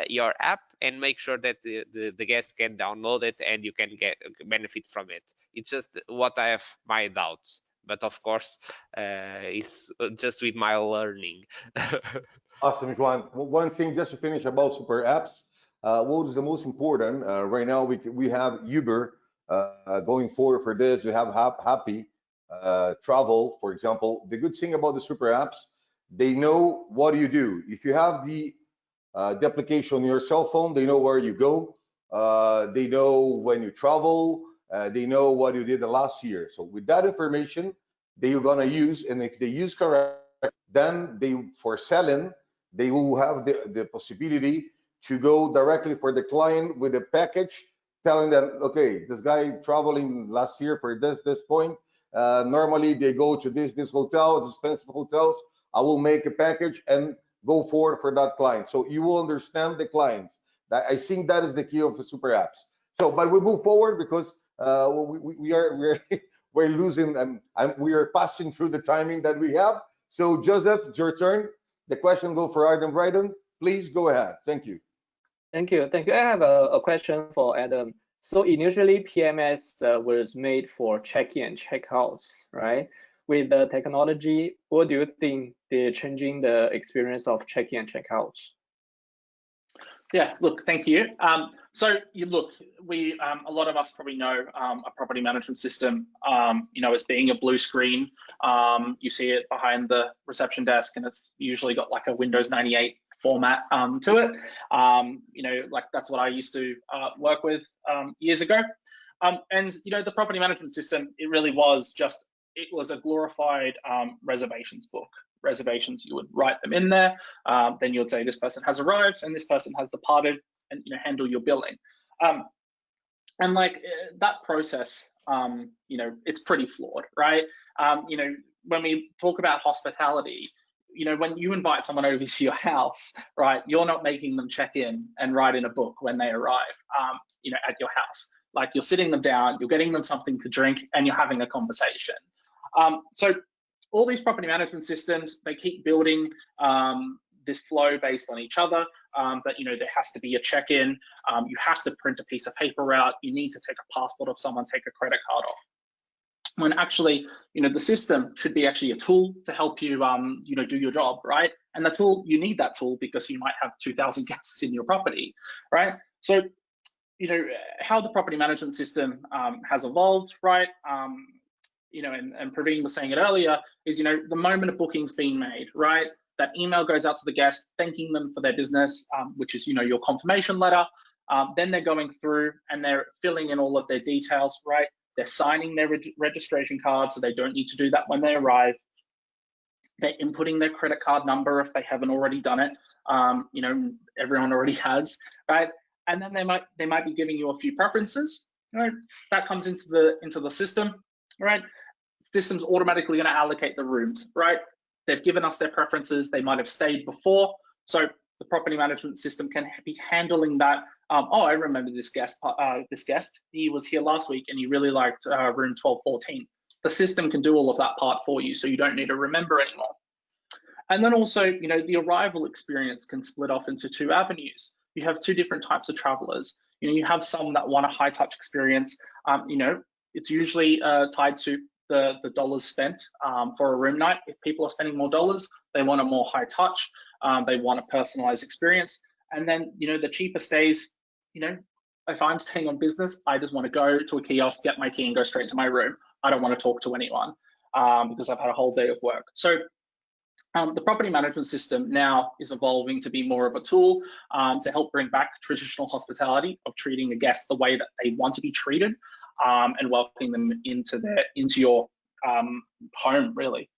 your app and make sure that the guests can download it and you can get benefit from it. It's just what I have my doubts. But of course, it's just with my learning. Awesome, Juan. One thing just to finish about super apps. What is the most important? Right now, we have Uber going forward for this. We have Happy Travel, for example. The good thing about the super apps, they know what you do. If you have the application on your cell phone, they know where you go. They know when you travel. They know what you did the last year. So with that information, they're gonna use, and if they use correct, then for selling, they will have the possibility to go directly for the client with a package, telling them, okay, this guy traveling last year for this point. Normally they go to this hotel, it's expensive hotels. I will make a package and go forward for that client. So you will understand the clients. I think that is the key of the super apps. So, but we move forward because we're losing and we are passing through the timing that we have. So Joseph, it's your turn. The question go for Adam Bryden. Please go ahead. Thank you. Thank you. I have a question for Adam. So initially PMS was made for check-in and check-outs, right? With the technology, what do you think they're changing the experience of check-in and check-outs? Yeah, look, thank you. So we a lot of us probably know a property management system, as being a blue screen. You see it behind the reception desk, and it's usually got like a Windows 98 format to it. Like that's what I used to work with years ago. And the property management system, it really was it was a glorified reservations book. Reservations, you would write them in there, then you would say this person has arrived and this person has departed, and handle your billing. And like that process, it's pretty flawed, right? When we talk about hospitality, when you invite someone over to your house, right, you're not making them check in and write in a book when they arrive, at your house. Like you're sitting them down, you're getting them something to drink, and you're having a conversation. So all these property management systems, they keep building this flow based on each other, that, you know, there has to be a check-in, you have to print a piece of paper out, you need to take a passport of someone, take a credit card off. When actually, you know, the system should be actually a tool to help you, you know, do your job, right? And the tool, you need that tool because you might have 2,000 guests in your property, right? So, you know, how the property management system has evolved, right? You know, and Praveen was saying it earlier, is, you know, the moment a booking's being made, right? That email goes out to the guest, thanking them for their business, which is, you know, your confirmation letter. Then they're going through and they're filling in all of their details, right? They're signing their registration card, so they don't need to do that when they arrive. They're inputting their credit card number if they haven't already done it. You know, everyone already has, right? And then they might be giving you a few preferences. Right? That comes into the system, right? System's automatically going to allocate the rooms, right? They've given us their preferences. They might have stayed before, so the property management system can be handling that. Oh, I remember this guest. He was here last week and he really liked room 1214. The system can do all of that part for you, so you don't need to remember anymore. And then also, you know, the arrival experience can split off into two avenues. You have two different types of travelers. You know, you have some that want a high touch experience. You know, it's usually tied to the dollars spent for a room night. If people are spending more dollars, they want a more high touch. They want a personalized experience. And then, you know, the cheaper stays, you know, if I'm staying on business, I just want to go to a kiosk, get my key and go straight to my room. I don't want to talk to anyone because I've had a whole day of work. So the property management system now is evolving to be more of a tool to help bring back traditional hospitality of treating the guests the way that they want to be treated and welcoming them into your home, really.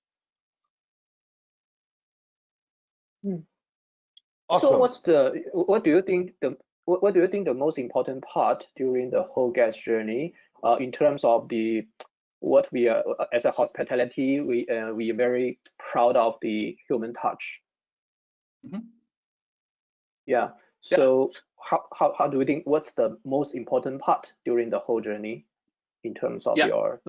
Awesome. So what do you think the most important part during the whole guest journey in terms of what we are as a hospitality, we are very proud of the human touch. Mm-hmm. Yeah. So how do you think, what's the most important part during the whole journey in terms of your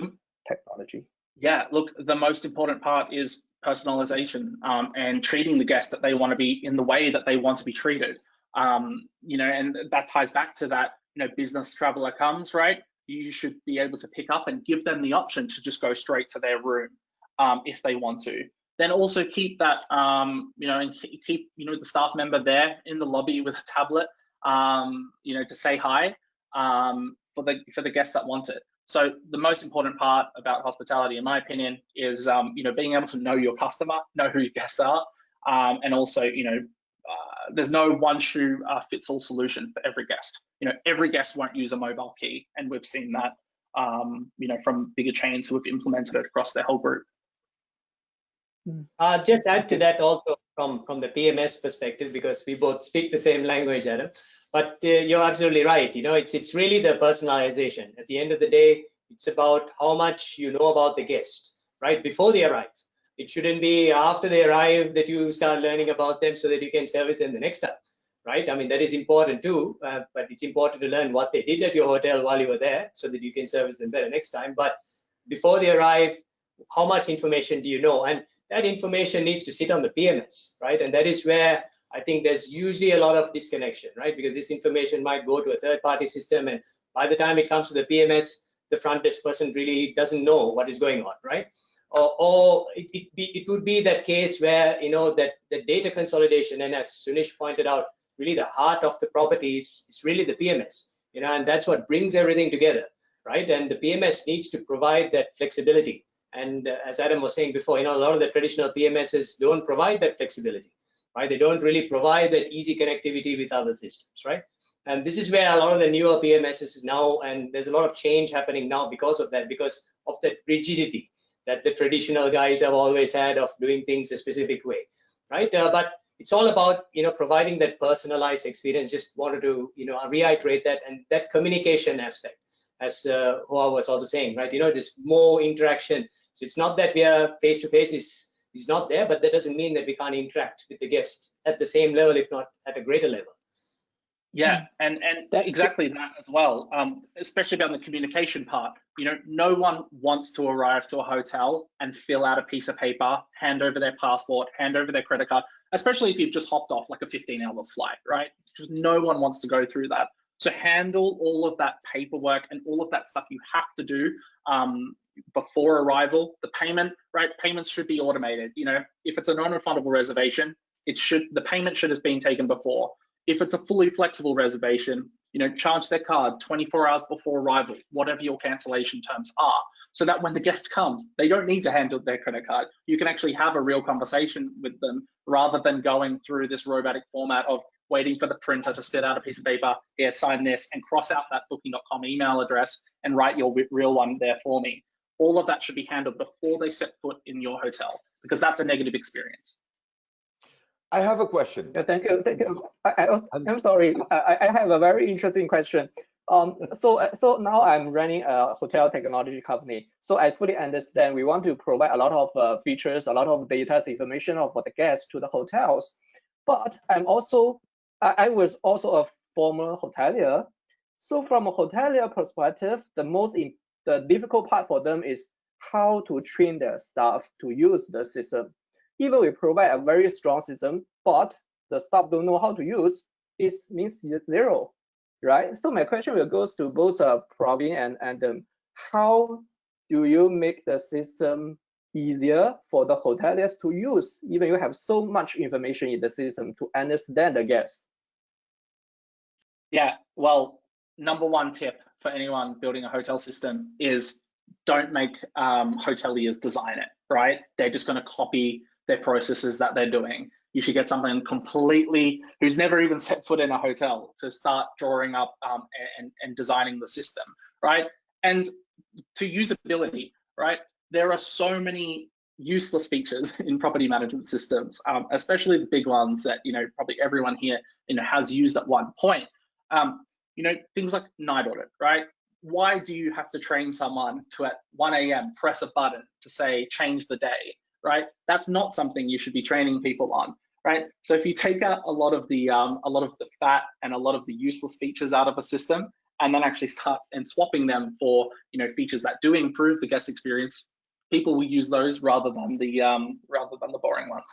technology? Yeah, look, the most important part is personalization and treating the guest that they want to be in the way that they want to be treated. You know, and that ties back to that, you know, business traveler comes, right? You should be able to pick up and give them the option to just go straight to their room if they want to. Then also keep that, you know, and keep, you know, the staff member there in the lobby with a tablet, you know, to say hi for the guests that want it. So the most important part about hospitality, in my opinion, is you know, being able to know your customer, know who your guests are, and also, you know, there's no one shoe fits all solution for every guest. You know, every guest won't use a mobile key, and we've seen that, you know, from bigger chains who have implemented it across their whole group. Just add to that also from the PMS perspective, because we both speak the same language, Adam. But you're absolutely right. You know, it's really the personalization. At the end of the day, it's about how much you know about the guest, right, before they arrive. It shouldn't be after they arrive that you start learning about them so that you can service them the next time, right? I mean, that is important too, but it's important to learn what they did at your hotel while you were there so that you can service them better next time. But before they arrive, how much information do you know? And that information needs to sit on the PMS, right? And that is where I think there's usually a lot of disconnection, right? Because this information might go to a third-party system, and by the time it comes to the PMS, the front desk person really doesn't know what is going on, right? Or it would be that case where, you know, that the data consolidation, and as Sunish pointed out, really the heart of the property is really the PMS, you know, and that's what brings everything together, right? And the PMS needs to provide that flexibility. And as Adam was saying before, you know, a lot of the traditional PMSs don't provide that flexibility, right? They don't really provide that easy connectivity with other systems, right? And this is where a lot of the newer PMSs is now, and there's a lot of change happening now because of that, because of that rigidity that the traditional guys have always had of doing things a specific way, right? But it's all about, you know, providing that personalized experience. Just wanted to, you know, reiterate that, and that communication aspect, as Hoa was also saying, right? You know, this more interaction. So it's not that we are face-to-face is not there, but that doesn't mean that we can't interact with the guest at the same level, if not at a greater level. Yeah, and exactly that as well. Especially about the communication part. You know, no one wants to arrive to a hotel and fill out a piece of paper, hand over their passport, hand over their credit card, especially if you've just hopped off like a 15-hour flight, right? Because no one wants to go through that. So handle all of that paperwork and all of that stuff you have to do before arrival. The payment, right? Payments should be automated. You know, if it's a non-refundable reservation, the payment should have been taken before. If it's a fully flexible reservation, you know, charge their card 24 hours before arrival, whatever your cancellation terms are, so that when the guest comes, they don't need to hand their credit card. You can actually have a real conversation with them rather than going through this robotic format of waiting for the printer to spit out a piece of paper, here, sign this, and cross out that booking.com email address and write your real one there for me. All of that should be handled before they set foot in your hotel, because that's a negative experience. I have a question. Yeah, thank you. Thank you. I'm sorry. I have a very interesting question. So now I'm running a hotel technology company. So I fully understand we want to provide a lot of features, a lot of data information of the guests to the hotels. But I was also a former hotelier. So from a hotelier perspective, the difficult part for them is how to train their staff to use the system. Even we provide a very strong system, but the staff don't know how to use, it means zero, right? So my question will goes to both Praveen and Adam. How do you make the system easier for the hoteliers to use, even you have so much information in the system to understand the guests? Yeah, well, number one tip for anyone building a hotel system is don't make hoteliers design it, right? They're just going to copy their processes that they're doing. You should get someone completely who's never even set foot in a hotel to start drawing up and designing the system, right? And to usability, right? There are so many useless features in property management systems, especially the big ones that, you know, probably everyone here, you know, has used at one point. You know, things like night audit, right? Why do you have to train someone to at 1 a.m. press a button to say change the day, right? That's not something you should be training people on, right? So if you take out a lot of the fat and a lot of the useless features out of a system, and then actually start and swapping them for, you know, features that do improve the guest experience, people will use those rather than the boring ones.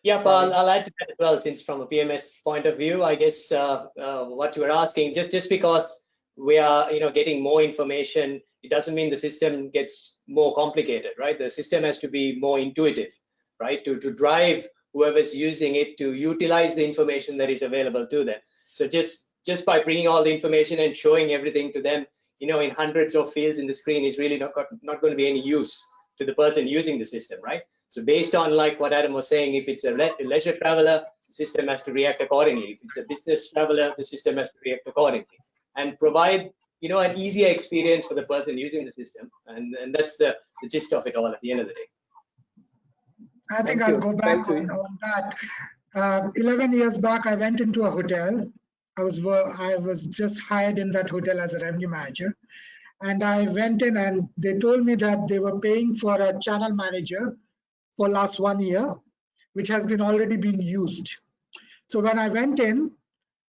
Yeah, but I'll add to that as well, since from a PMS point of view, I guess what you were asking, just because we are, you know, getting more information, it doesn't mean the system gets more complicated, right? The system has to be more intuitive, right? To drive whoever's using it to utilize the information that is available to them. So just by bringing all the information and showing everything to them, you know, in hundreds of fields in the screen is really not going to be any use to the person using the system, right? So based on like what Adam was saying, if it's a leisure traveler, the system has to react accordingly. If it's a business traveler, the system has to react accordingly and provide, you know, an easier experience for the person using the system. And that's the gist of it all at the end of the day. I think I'll go back on that. 11 years back, I went into a hotel. I was just hired in that hotel as a revenue manager. And I went in and they told me that they were paying for a channel manager for last 1 year, which has been already been used. So when I went in,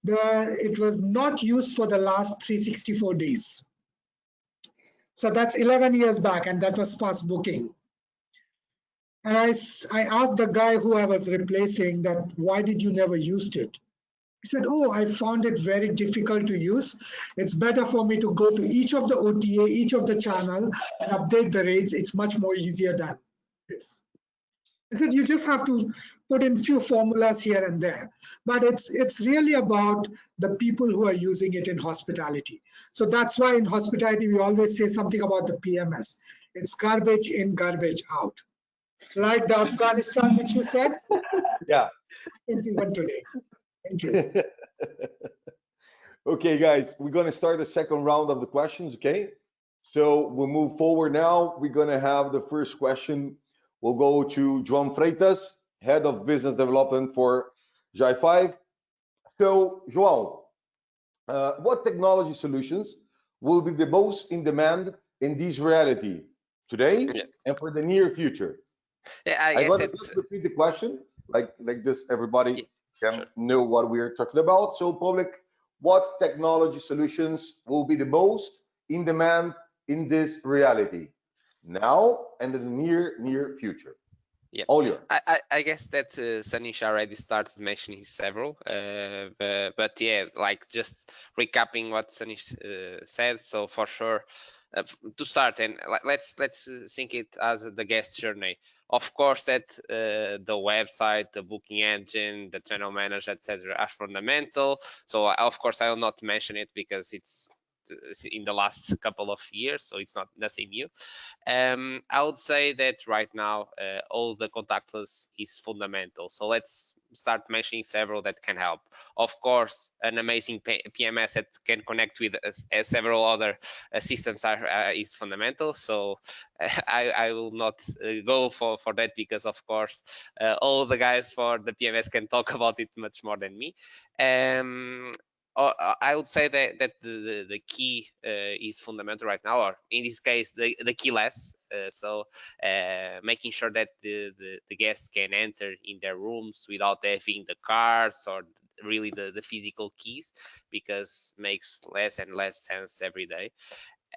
it was not used for the last 364 days. So that's 11 years back, and that was fast booking. And I asked the guy who I was replacing that, why did you never use it? He said, oh, I found it very difficult to use. It's better for me to go to each of the OTA, each of the channel, and update the rates. It's much more easier than this. I said, you just have to put in few formulas here and there. But it's really about the people who are using it in hospitality. So that's why in hospitality, we always say something about the PMS. It's garbage in, garbage out. Like the Afghanistan, which you said? Yeah. It's even today. Thank you. Okay, guys, we're going to start the second round of the questions, okay? So we'll move forward now. We're going to have the first question. We'll go to João Freitas, Head of Business Development for J5. So, João, what technology solutions will be the most in demand in this reality today and for the near future? Yeah, I I'm guess going to just repeat the question like this, everybody can know what we're talking about. So public, what technology solutions will be the most in demand in this reality now and in the near future? Yeah, all yours. I guess that Sanish already started mentioning several, but yeah, like just recapping what Sanish said. So for sure, to start, and let's think it as the guest journey. Of course, that the website, the booking engine, the channel manager, etc., are fundamental. So of course, I will not mention it because it's in the last couple of years, so it's not nothing new. I would say that right now all the contactless is fundamental. So let's start mentioning several that can help. Of course, an amazing PMS that can connect with several other systems is fundamental. So I will not go for that because, of course, all the guys for the PMS can talk about it much more than me. I would say that the key is fundamental right now, or in this case, the keyless. So making sure that the guests can enter in their rooms without having the cards or really the physical keys, because makes less and less sense every day.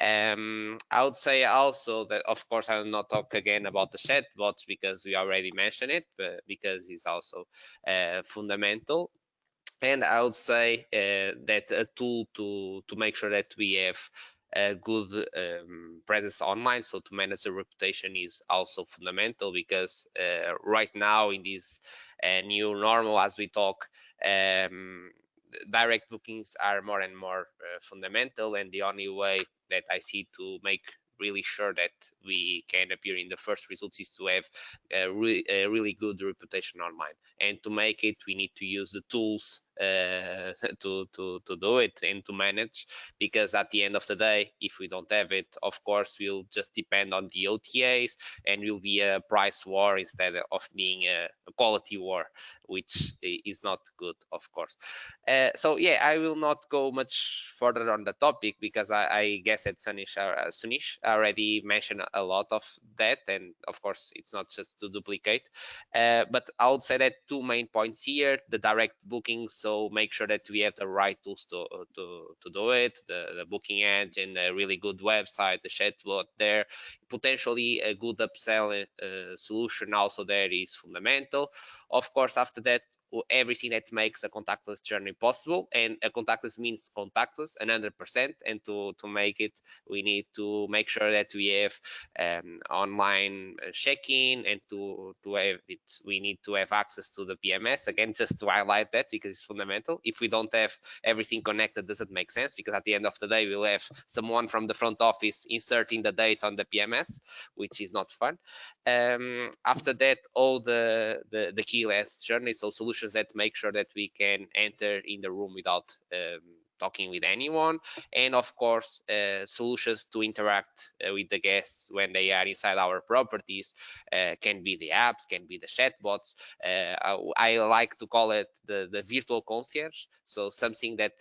I would say also that, of course, I will not talk again about the chatbots because we already mentioned it, but because it's also fundamental. And I would say that a tool to make sure that we have a good presence online, so to manage the reputation, is also fundamental, because right now in this new normal, as we talk, direct bookings are more and more fundamental, and the only way that I see to make really sure that we can appear in the first results is to have a really good reputation online. And to make it, we need to use the tools to do it and to manage, because at the end of the day, if we don't have it, of course we'll just depend on the OTAs, and will be a price war instead of being a quality war, which is not good, of course. So yeah, I will not go much further on the topic, because I guess that Sunish already mentioned a lot of that, and of course it's not just to duplicate, but I would say that two main points here: the direct bookings, so make sure that we have the right tools to do it, the booking engine, a really good website, the chatbot there, potentially a good upsell solution also there is fundamental. Of course, after that, everything that makes a contactless journey possible, and a contactless means contactless 100%, and to make it, we need to make sure that we have online check-in, and to have it, we need to have access to the PMS, again, just to highlight that, because it's fundamental. If we don't have everything connected, doesn't make sense, because at the end of the day, we'll have someone from the front office inserting the date on the PMS, which is not fun. After that, all the keyless journey, so solutions that make sure that we can enter in the room without talking with anyone, and of course solutions to interact with the guests when they are inside our properties, can be the apps, can be the chatbots. I like to call it the virtual concierge, so something that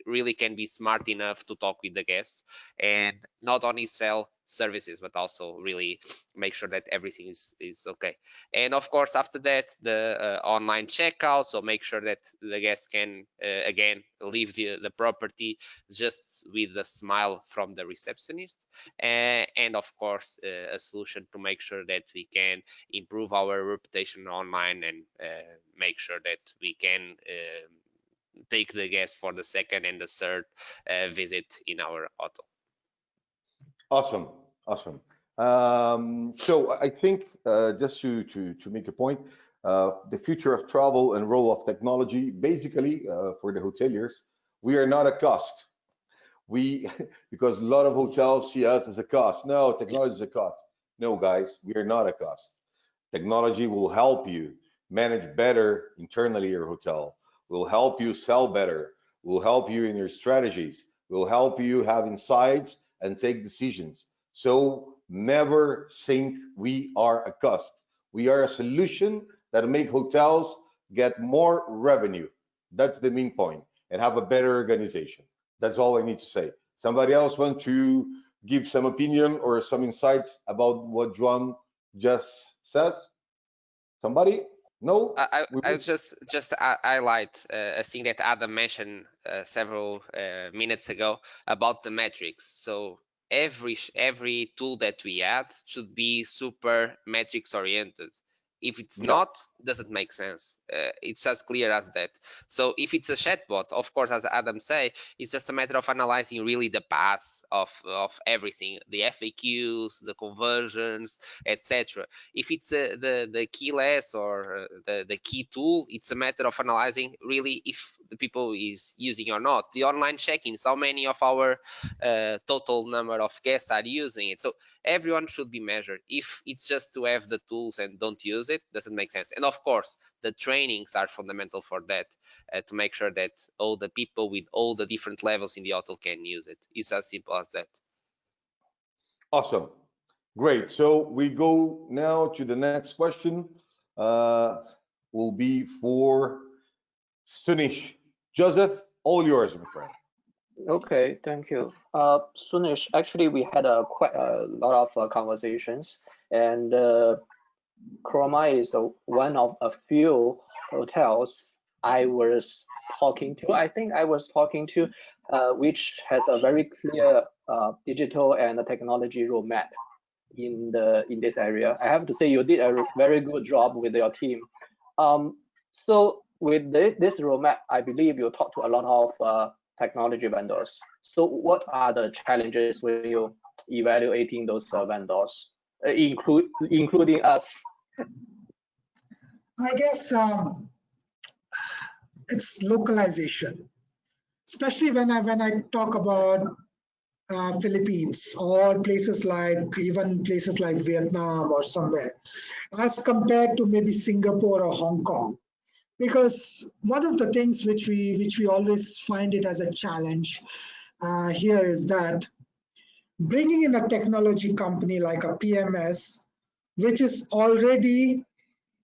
really can be smart enough to talk with the guests and not only sell services, but also really make sure that everything is okay. And of course, after that, the online checkout, so make sure that the guests can again leave the property just with a smile from the receptionist, and of course a solution to make sure that we can improve our reputation online, and make sure that we can take the guests for the second and the third visit in our hotel. Awesome. So I think just to make a point, the future of travel and role of technology, basically for the hoteliers, we are not a cost. Because a lot of hotels see us as a cost. No, technology is a cost. No, guys, we are not a cost. Technology will help you manage better internally your hotel, will help you sell better, will help you in your strategies, will help you have insights and take decisions. So never think we are a cost. We are a solution that make hotels get more revenue. That's the main point, and have a better organization. That's all I need to say. Somebody else want to give some opinion or some insights about what Juan just says? Somebody? No? I just highlight a thing that Adam mentioned several minutes ago about the metrics. So every tool that we add should be super metrics oriented. If it's not, doesn't make sense. It's as clear as that. So if it's a chatbot, of course, as Adam say, it's just a matter of analyzing really the paths of everything, the FAQs, the conversions, etc. If it's the keyless or the key tool, it's a matter of analyzing really if the people is using or not. The online check-ins, how many of our total number of guests are using it. So everyone should be measured. If it's just to have the tools and don't use it, doesn't make sense. And of course, the trainings are fundamental for that, to make sure that all the people with all the different levels in the hotel can use it. It's as simple as that. Awesome. Great. So we go now to the next question. Will be for Sunish. Joseph, all yours, my friend. Okay, thank you. Sunish, actually, we had quite a lot of conversations, and Chroma is one of a few hotels I was talking to. I think I was talking to, which has a very clear digital and technology roadmap in this area. I have to say you did a very good job with your team. So with this roadmap, I believe you talk to a lot of technology vendors. So what are the challenges when you evaluating those vendors, including us? I guess it's localization, especially when I talk about Philippines or even places like Vietnam or somewhere, as compared to maybe Singapore or Hong Kong. Because one of the things which we always find it as a challenge here is that bringing in a technology company like a PMS, which is already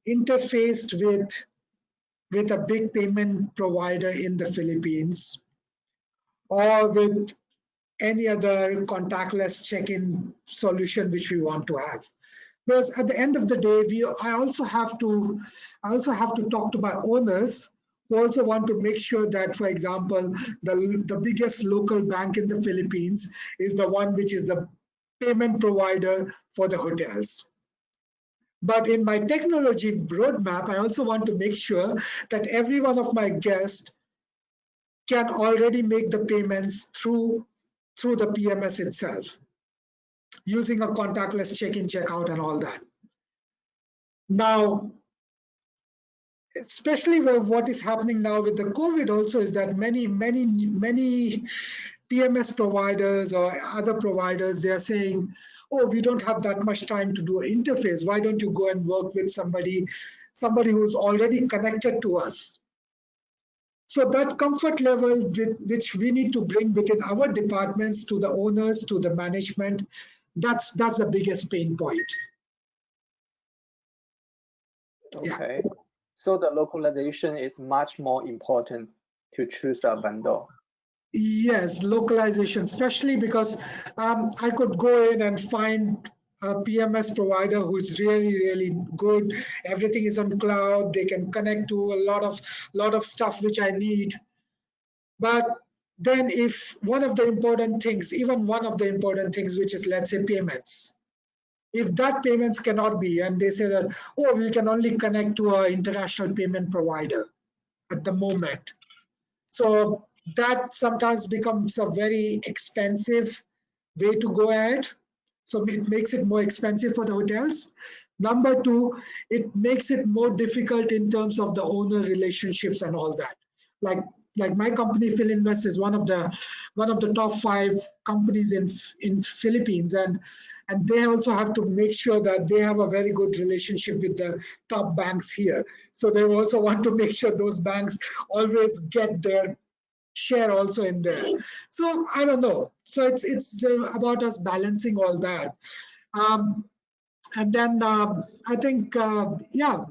interfaced with a big payment provider in the Philippines, or with any other contactless check-in solution which we want to have. Because at the end of the day, I also have to talk to my owners who also want to make sure that, for example, the biggest local bank in the Philippines is the one which is the payment provider for the hotels. But in my technology roadmap, I also want to make sure that every one of my guests can already make the payments through the PMS itself, using a contactless check-in, check-out, and all that. Now, especially with what is happening now with the COVID also is that many PMS providers or other providers, they are saying, oh, we don't have that much time to do an interface. Why don't you go and work with somebody who's already connected to us? So that comfort level which we need to bring within our departments to the owners, to the management, that's the biggest pain point. Okay, yeah. So the localization is much more important to choose a vendor. Yes, localization, especially because I could go in and find a PMS provider who's really good. Everything is on cloud. They can connect to a lot of stuff which I need. But then if one of the important things, which is, let's say, payments, if that payments cannot be, and they say that, oh, we can only connect to an international payment provider at the moment. So that sometimes becomes a very expensive way to go ahead. So it makes it more expensive for the hotels. Number two, it makes it more difficult in terms of the owner relationships and all that. Like my company, Philinvest, is one of the top 5 companies in Philippines, and they also have to make sure that they have a very good relationship with the top banks here. So they also want to make sure those banks always get their share also in there. So I don't know. So it's about us balancing all that, and then I think yeah.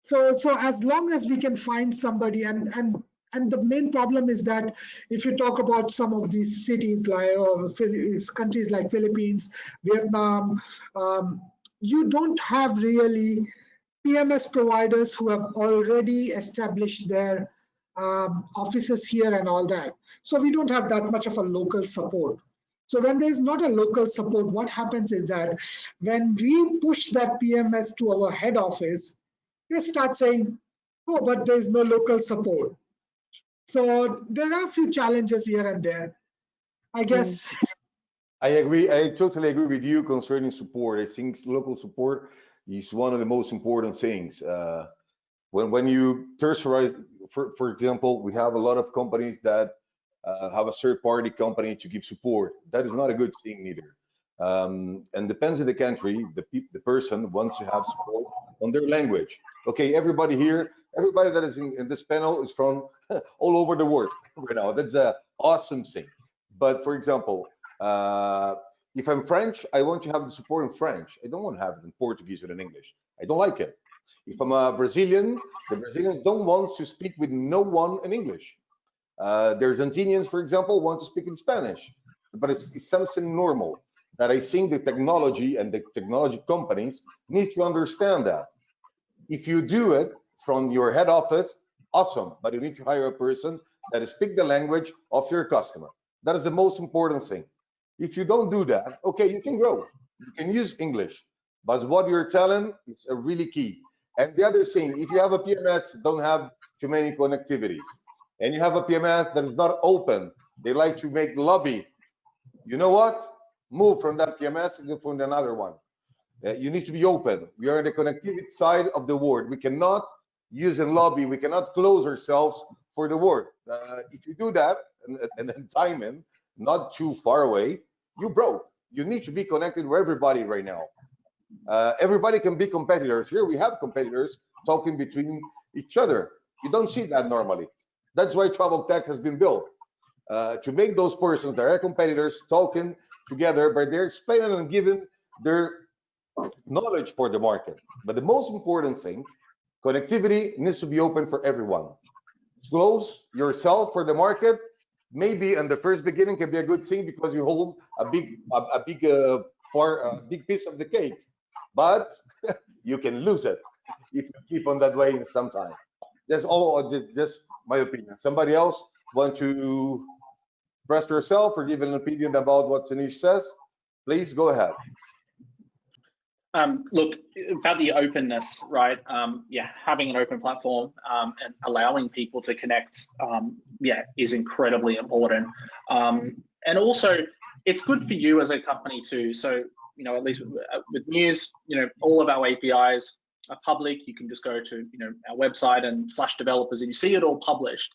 So as long as we can find somebody, and the main problem is that if you talk about some of these cities like countries like Philippines, Vietnam, you don't have really PMS providers who have already established their offices here and all that. So we don't have that much of a local support. So when there's not a local support, what happens is that when we push that PMS to our head office, they start saying, oh, but there's no local support. So there are some challenges here and there. I guess. I agree. I totally agree with you concerning support. I think local support is one of the most important things. When you tertiarize, for example, we have a lot of companies that have a third-party company to give support. That is not a good thing either. And depends on the country, the person wants to have support on their language. Okay, everybody here, everybody that is in this panel is from all over the world right now. That's an awesome thing. But for example, if I'm French, I want to have the support in French. I don't want to have it in Portuguese or in English. I don't like it. If I'm a Brazilian, the Brazilians don't want to speak with no one in English. The Argentinians, for example, want to speak in Spanish, but it's something normal that I think the technology and the technology companies need to understand that. If you do it from your head office, awesome, but you need to hire a person that speaks the language of your customer. That is the most important thing. If you don't do that, okay, you can grow. You can use English, but what you're telling is a really key. And the other thing, if you have a PMS, don't have too many connectivities, and you have a PMS that is not open, they like to make lobby. You know what? Move from that PMS and go from another one. You need to be open. We are in the connectivity side of the world. We cannot use a lobby. We cannot close ourselves for the world. If you do that, and then time in, not too far away, you broke. You need to be connected with everybody right now. Everybody can be competitors. Here we have competitors talking between each other. You don't see that normally. That's why Travel Tech has been built, to make those persons that are competitors talking together, but they're explaining and giving their knowledge for the market. But the most important thing, connectivity needs to be open for everyone. Close yourself for the market. Maybe in the first beginning can be a good thing because you hold a big piece of the cake, but you can lose it if you keep on that way in some time. That's all. Just my opinion. Somebody else want to express yourself or give an opinion about what Sanish says? Please go ahead. Look, about the openness, right? Yeah, having an open platform and allowing people to connect, yeah, is incredibly important. And also, it's good for you as a company too. So, you know, at least with Muse, you know, all of our APIs are public. You can just go to, you know, our website and /developers, and you see it all published.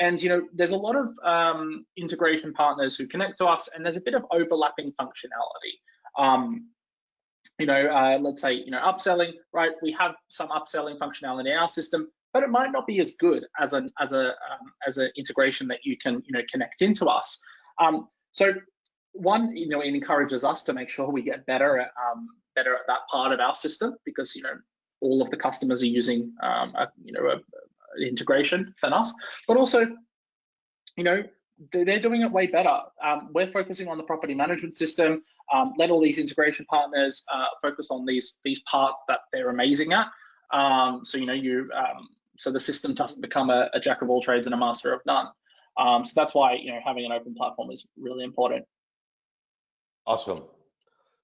And you know, there's a lot of integration partners who connect to us, and there's a bit of overlapping functionality. You know, let's say, you know, upselling, right? We have some upselling functionality in our system, but it might not be as good as an integration that you can, you know, connect into us. So one, you know, it encourages us to make sure we get better at that part of our system, because, you know, all of the customers are using, you know, integration than us, but also, you know, they're doing it way better. We're focusing on the property management system. Let all these integration partners focus on these parts that they're amazing at. So, you know, so the system doesn't become a jack of all trades and a master of none. So that's why, you know, having an open platform is really important. Awesome.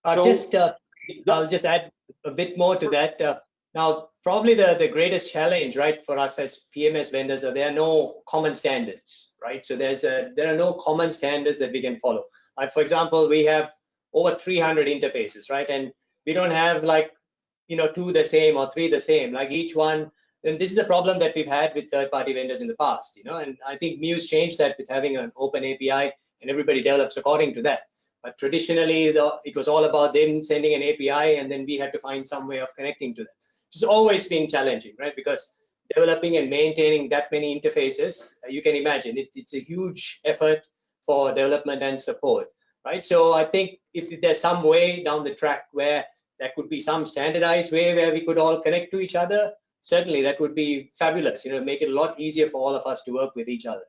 I'll just add a bit more to that. Now, probably the greatest challenge, right, for us as PMS vendors, there are no common standards, right? So there are no common standards that we can follow. Like, for example, we have over 300 interfaces, right? And we don't have, like, you know, 2 the same or 3 the same, like each one. And this is a problem that we've had with third-party vendors in the past, you know, and I think Muse changed that with having an open API and everybody develops according to that. But traditionally, it was all about them sending an API, and then we had to find some way of connecting to that. It's always been challenging, right? Because developing and maintaining that many interfaces, you can imagine it's a huge effort for development and support, right? So I think if there's some way down the track where there could be some standardized way where we could all connect to each other, certainly that would be fabulous. You know, make it a lot easier for all of us to work with each other.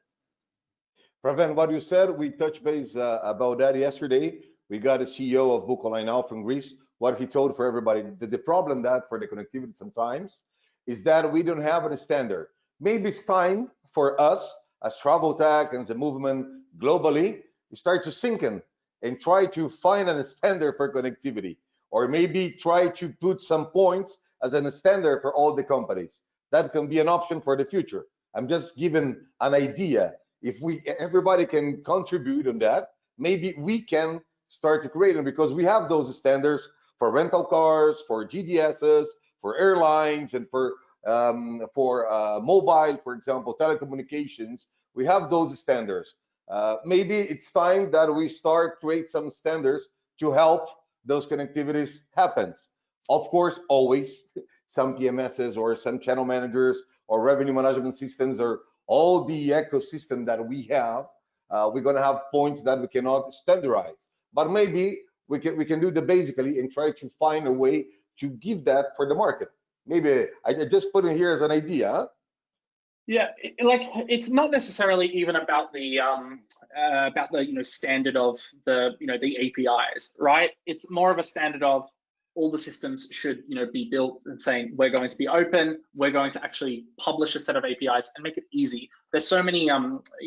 Praven, what you said, we touched base about that yesterday. We got a CEO of Bukoline now from Greece what he told for everybody. The problem that for the connectivity sometimes is that we don't have a standard. Maybe it's time for us as travel tech and the movement globally, we start to sink in and try to find a standard for connectivity, or maybe try to put some points as a standard for all the companies. That can be an option for the future. I'm just giving an idea. If everybody can contribute on that, maybe we can start to create them, because we have those standards for rental cars, for GDSs, for airlines, and for mobile, for example, telecommunications. We have those standards. Maybe it's time that we start create some standards to help those connectivities happens. Of course, always some PMSs or some channel managers or revenue management systems or all the ecosystem that we have, we're going to have points that we cannot standardize. But maybe we can do the basically and try to find a way to give that for the market. Maybe I just put it here as an idea. Yeah, like it's not necessarily even about the standard of the the APIs, right? It's more of a standard of all the systems should be built and saying we're going to be open, we're going to actually publish a set of APIs and make it easy. There's so many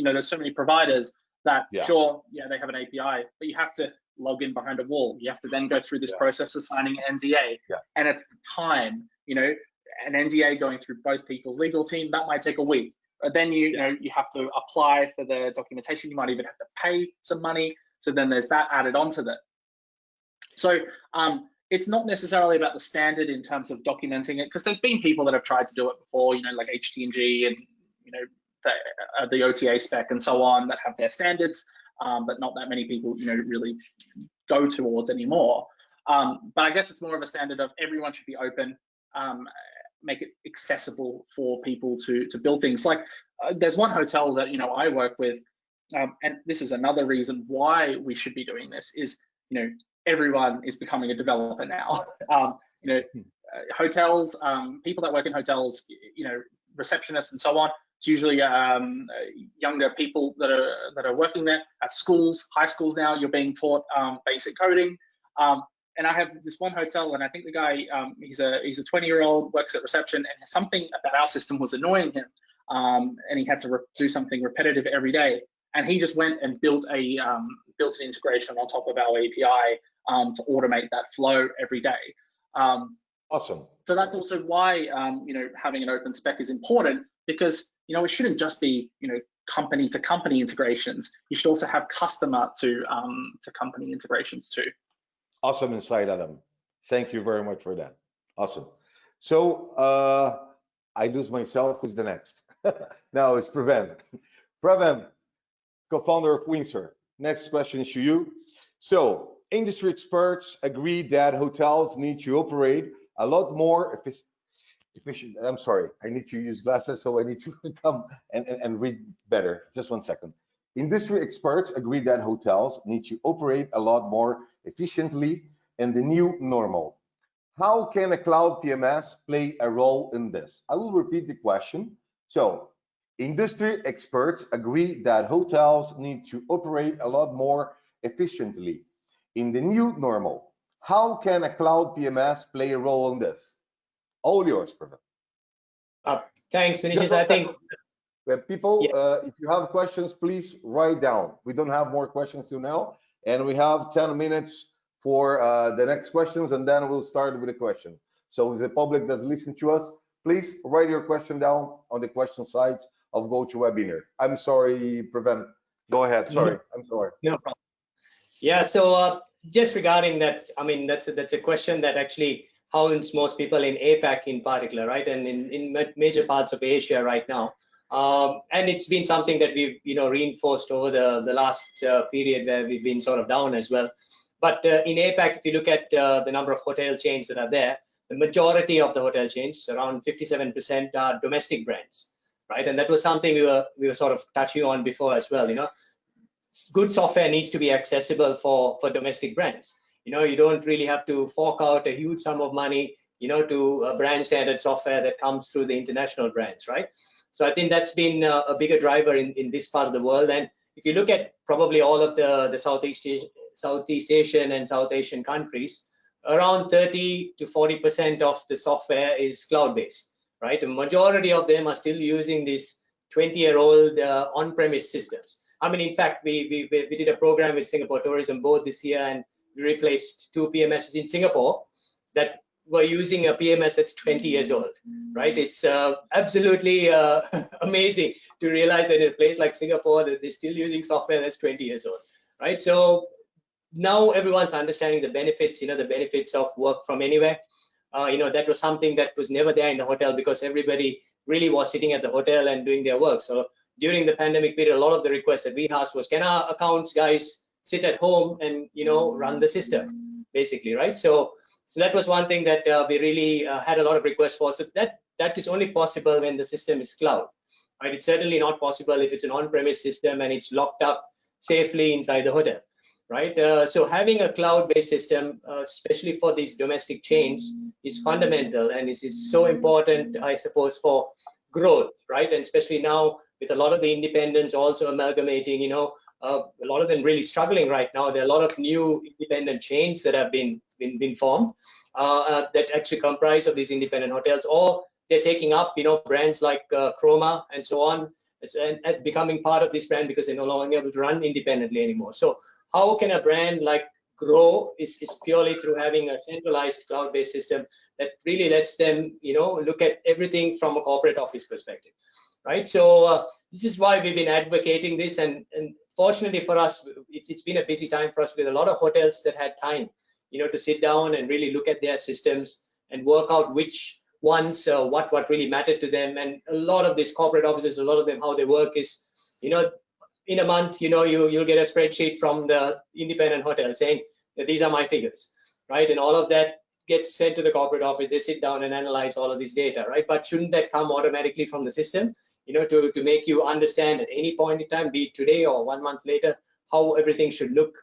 there's so many providers that sure, they have an API, but you have to log in behind a wall. You have to then go through this process of signing an NDA, and it's the time, an NDA going through both people's legal team, that might take a week. But then you have to apply for the documentation. You might even have to pay some money. So then there's that added onto that. So it's not necessarily about the standard in terms of documenting it, because there's been people that have tried to do it before, like HT&G and the OTA spec and so on, that have their standards, but not that many people really go towards anymore. But I guess it's more of a standard of everyone should be open. Make it accessible for people to build things. Like there's one hotel that I work with, and this is another reason why we should be doing this is everyone is becoming a developer now. Hotels, people that work in hotels, receptionists and so on. It's usually younger people that are working there. At schools, high schools now, you're being taught basic coding. And I have this one hotel, and I think the guy, he's a 20-year-old, works at reception, and something about our system was annoying him, and he had to do something repetitive every day. And he just went and built an integration on top of our API to automate that flow every day. Awesome. So that's also why having an open spec is important, because it shouldn't just be company to company integrations. You should also have customer to company integrations too. Awesome insight, Adam. Thank you very much for that. Awesome. So I lose myself. Who's the next? Now it's Preven. Preven, co-founder of Windsor. Next question is to you. So industry experts agree that hotels need to operate a lot more efficient. I'm sorry, I need to use glasses, so I need to come and read better. Just 1 second. Industry experts agree that hotels need to operate a lot more efficiently in the new normal. How can a cloud PMS play a role in this? I will repeat the question. So, industry experts agree that hotels need to operate a lot more efficiently in the new normal. How can a cloud PMS play a role in this? All yours, Preven. Thanks, Vinicius. I think people, if you have questions, please write down. We don't have more questions till now, and we have 10 minutes for the next questions, and then we'll start with a question. So the public that's listening to us, please write your question down on the question sides of GoToWebinar. I'm sorry, Preven. Go ahead. Sorry, I'm sorry. No problem. Yeah. So just regarding that, I mean, that's a question that actually haunts most people in APAC in particular, right? And in major parts of Asia right now. And it's been something that we've reinforced over the last period where we've been sort of down as well. But in APAC, if you look at the number of hotel chains that are there, the majority of the hotel chains, around 57%, are domestic brands, right? And that was something we were sort of touching on before as well. Good software needs to be accessible for domestic brands. You don't really have to fork out a huge sum of money, to a brand standard software that comes through the international brands, right? So I think that's been a bigger driver in this part of the world. And if you look at probably all of the Southeast Asian and South Asian countries, around 30 to 40% of the software is cloud-based, right? The majority of them are still using these 20-year-old on-premise systems. I mean, in fact, we did a program with Singapore Tourism Board this year, and we replaced 2 PMSs in Singapore that were using a PMS that's 20 years old, right? It's absolutely amazing to realize that in a place like Singapore that they're still using software that's 20 years old, right? So now everyone's understanding the benefits, the benefits of work from anywhere. That was something that was never there in the hotel because everybody really was sitting at the hotel and doing their work. So during the pandemic period, a lot of the requests that we asked was, can our accounts guys sit at home and run the system, basically, right? So that was one thing that we really had a lot of requests for. So that is only possible when the system is cloud, right? It's certainly not possible if it's an on-premise system and it's locked up safely inside the hotel, right? So having a cloud-based system, especially for these domestic chains, is fundamental, and is so important, I suppose, for growth, right? And especially now with a lot of the independents also amalgamating, a lot of them really struggling right now. There are a lot of new independent chains that have been formed that actually comprise of these independent hotels, or they're taking up, brands like Chroma and so on, and becoming part of this brand because they're no longer able to run independently anymore. So how can a brand like grow is purely through having a centralized cloud-based system that really lets them, look at everything from a corporate office perspective, right? So this is why we've been advocating this, and fortunately for us, it's been a busy time for us with a lot of hotels that had time, to sit down and really look at their systems and work out which ones, what really mattered to them. And a lot of these corporate offices, a lot of them, how they work is, in a month, you'll get a spreadsheet from the independent hotel saying that these are my figures, right? And all of that gets sent to the corporate office. They sit down and analyze all of this data, right? But shouldn't that come automatically from the system, to make you understand at any point in time, be it today or 1 month later, how everything should look,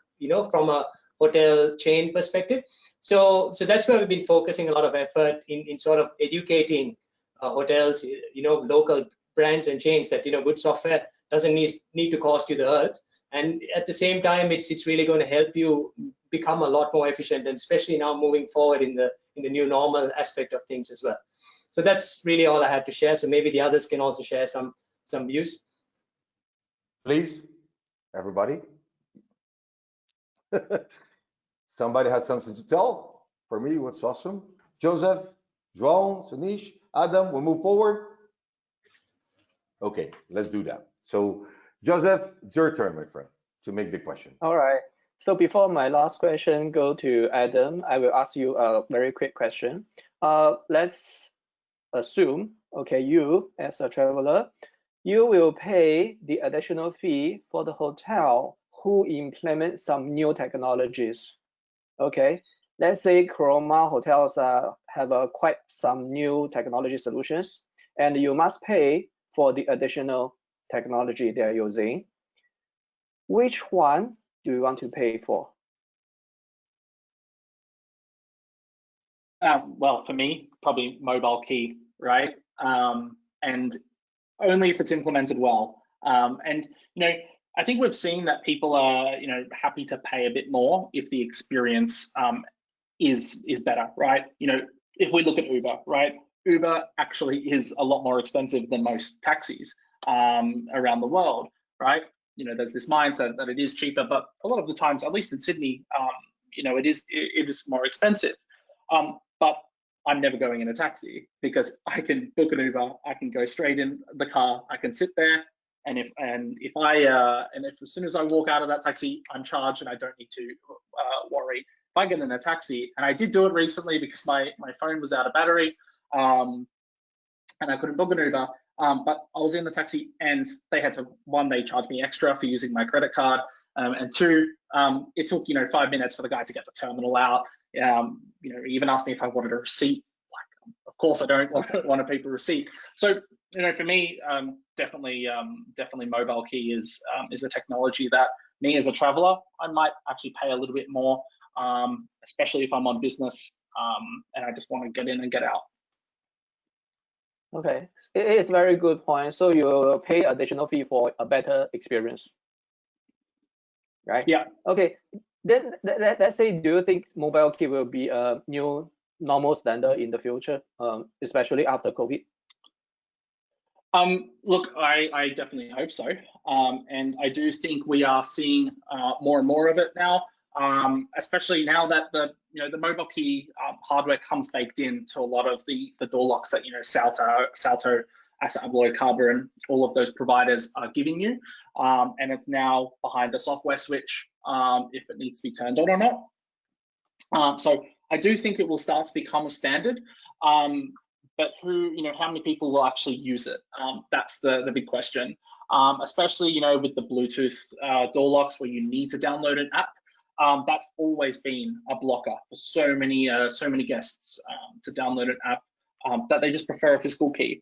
from a hotel chain perspective? So that's where we've been focusing a lot of effort in sort of educating hotels, local brands and chains that, good software doesn't need to cost you the earth, and at the same time it's really going to help you become a lot more efficient, and especially now moving forward in the new normal aspect of things as well. So that's really all I had to share. So maybe the others can also share some views. Please, everybody. Somebody has something to tell. For me, what's awesome. Joseph, João, Sanish, Adam, we'll move forward. Okay, let's do that. So Joseph, it's your turn, my friend, to make the question. All right. So before my last question go to Adam, I will ask you a very quick question. Let's assume, okay, you as a traveler, you will pay the additional fee for the hotel who implement some new technologies. Okay, let's say Chroma hotels have quite some new technology solutions, and you must pay for the additional technology they're using. Which one do you want to pay for? Well, for me, probably mobile key, right? And only if it's implemented well. And I think we've seen that people are happy to pay a bit more if the experience is better, right? If we look at Uber, right? Uber actually is a lot more expensive than most taxis around the world, right? There's this mindset that it is cheaper, but a lot of the times, at least in Sydney, it is more expensive. But I'm never going in a taxi because I can book an Uber, I can go straight in the car, I can sit there, and if as soon as I walk out of that taxi, I'm charged and I don't need to worry. If I get in a taxi, and I did do it recently because my phone was out of battery, and I couldn't book an Uber, but I was in the taxi and they had to, one, they charged me extra for using my credit card, and two, it took 5 minutes for the guy to get the terminal out. He even asked me if I wanted a receipt. Like, of course I don't want a paper receipt. So for me, definitely mobile key is a technology that me as a traveler, I might actually pay a little bit more, especially if I'm on business and I just want to get in and get out. Okay, it is a very good point. So you will pay additional fee for a better experience, right? Yeah. Okay, Then let's say, do you think mobile key will be a new normal standard in the future, especially after COVID? Look, I definitely hope so, and I do think we are seeing more and more of it now, especially now that the mobile key hardware comes baked into a lot of the door locks that Salto, Asset Abloy, Carver, and all of those providers are giving you, and it's now behind the software switch if it needs to be turned on or not. So I do think it will start to become a standard. But how many people will actually use it? That's the big question. Especially, with the Bluetooth door locks where you need to download an app. That's always been a blocker for so many guests to download an app that they just prefer a physical key.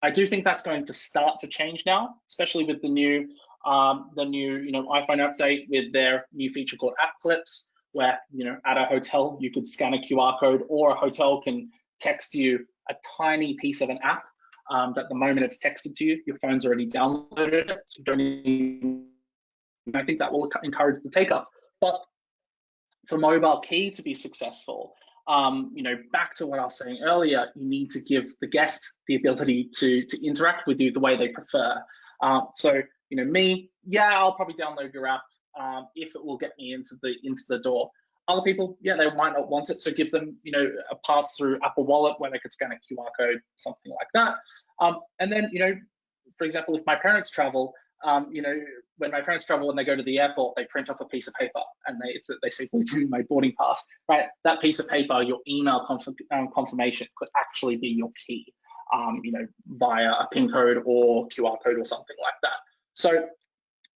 I do think that's going to start to change now, especially with the new iPhone update with their new feature called App Clips, where at a hotel you could scan a QR code, or a hotel can text you a tiny piece of an app that the moment it's texted to you, your phone's already downloaded it. So I think that will encourage the take up. But for mobile key to be successful, back to what I was saying earlier, you need to give the guest the ability to interact with you the way they prefer. So me, I'll probably download your app if it will get me into the door. Other people, they might not want it, so give them, a pass-through Apple Wallet where they could scan a QR code, something like that. And then, for example, if my parents travel, when my parents travel and they go to the airport, they print off a piece of paper and they say, "Please do my boarding pass." Right? That piece of paper, your email confirmation, could actually be your key, via a PIN code or QR code or something like that. So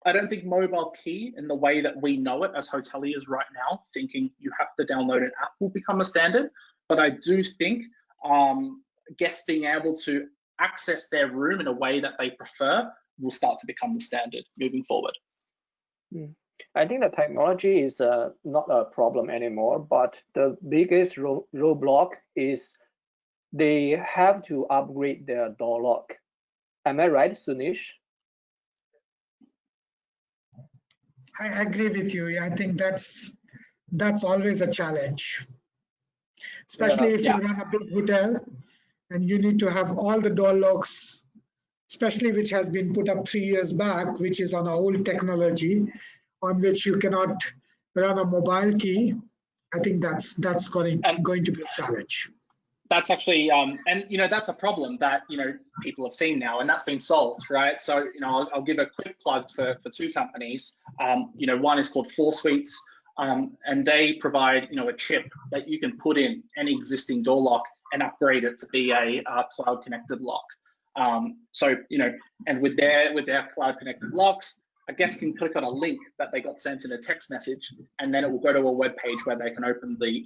I don't think mobile key in the way that we know it as hoteliers right now, thinking you have to download an app, will become a standard. But I do think guests being able to access their room in a way that they prefer will start to become the standard moving forward. I think the technology is not a problem anymore, but the biggest roadblock is they have to upgrade their door lock. Am I right, Sunish? I agree with you. I think that's always a challenge, especially if you run a big hotel and you need to have all the door locks, especially which has been put up 3 years back, which is on a old technology on which you cannot run a mobile key. I think that's going to be a challenge. That's actually, that's a problem that, people have seen now, and that's been solved, right? So, I'll give a quick plug for 2 companies. One is called 4Suites, and they provide, a chip that you can put in any existing door lock and upgrade it to be a cloud connected lock. So, and with their cloud connected locks, a guest can click on a link that they got sent in a text message, and then it will go to a web page where they can open the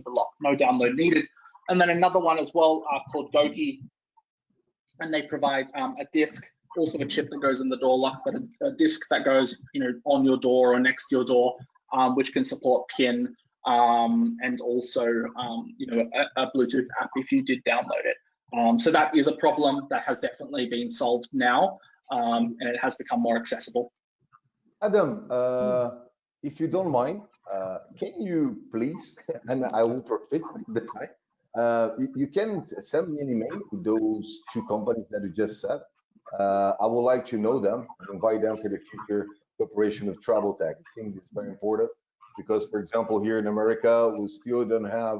lock. No download needed. And then another one as well called Goki, and they provide a disc, also a chip that goes in the door lock, but a disc that goes, on your door or next to your door, which can support PIN and also, a Bluetooth app if you did download it. So that is a problem that has definitely been solved now, and it has become more accessible. Adam, if you don't mind, can you please, and I will profit the time, you can send me an email to those 2 companies that you just said. I would like to know them and invite them for the future cooperation of Travel Tech. I think it's very important because, for example, here in America, we still don't have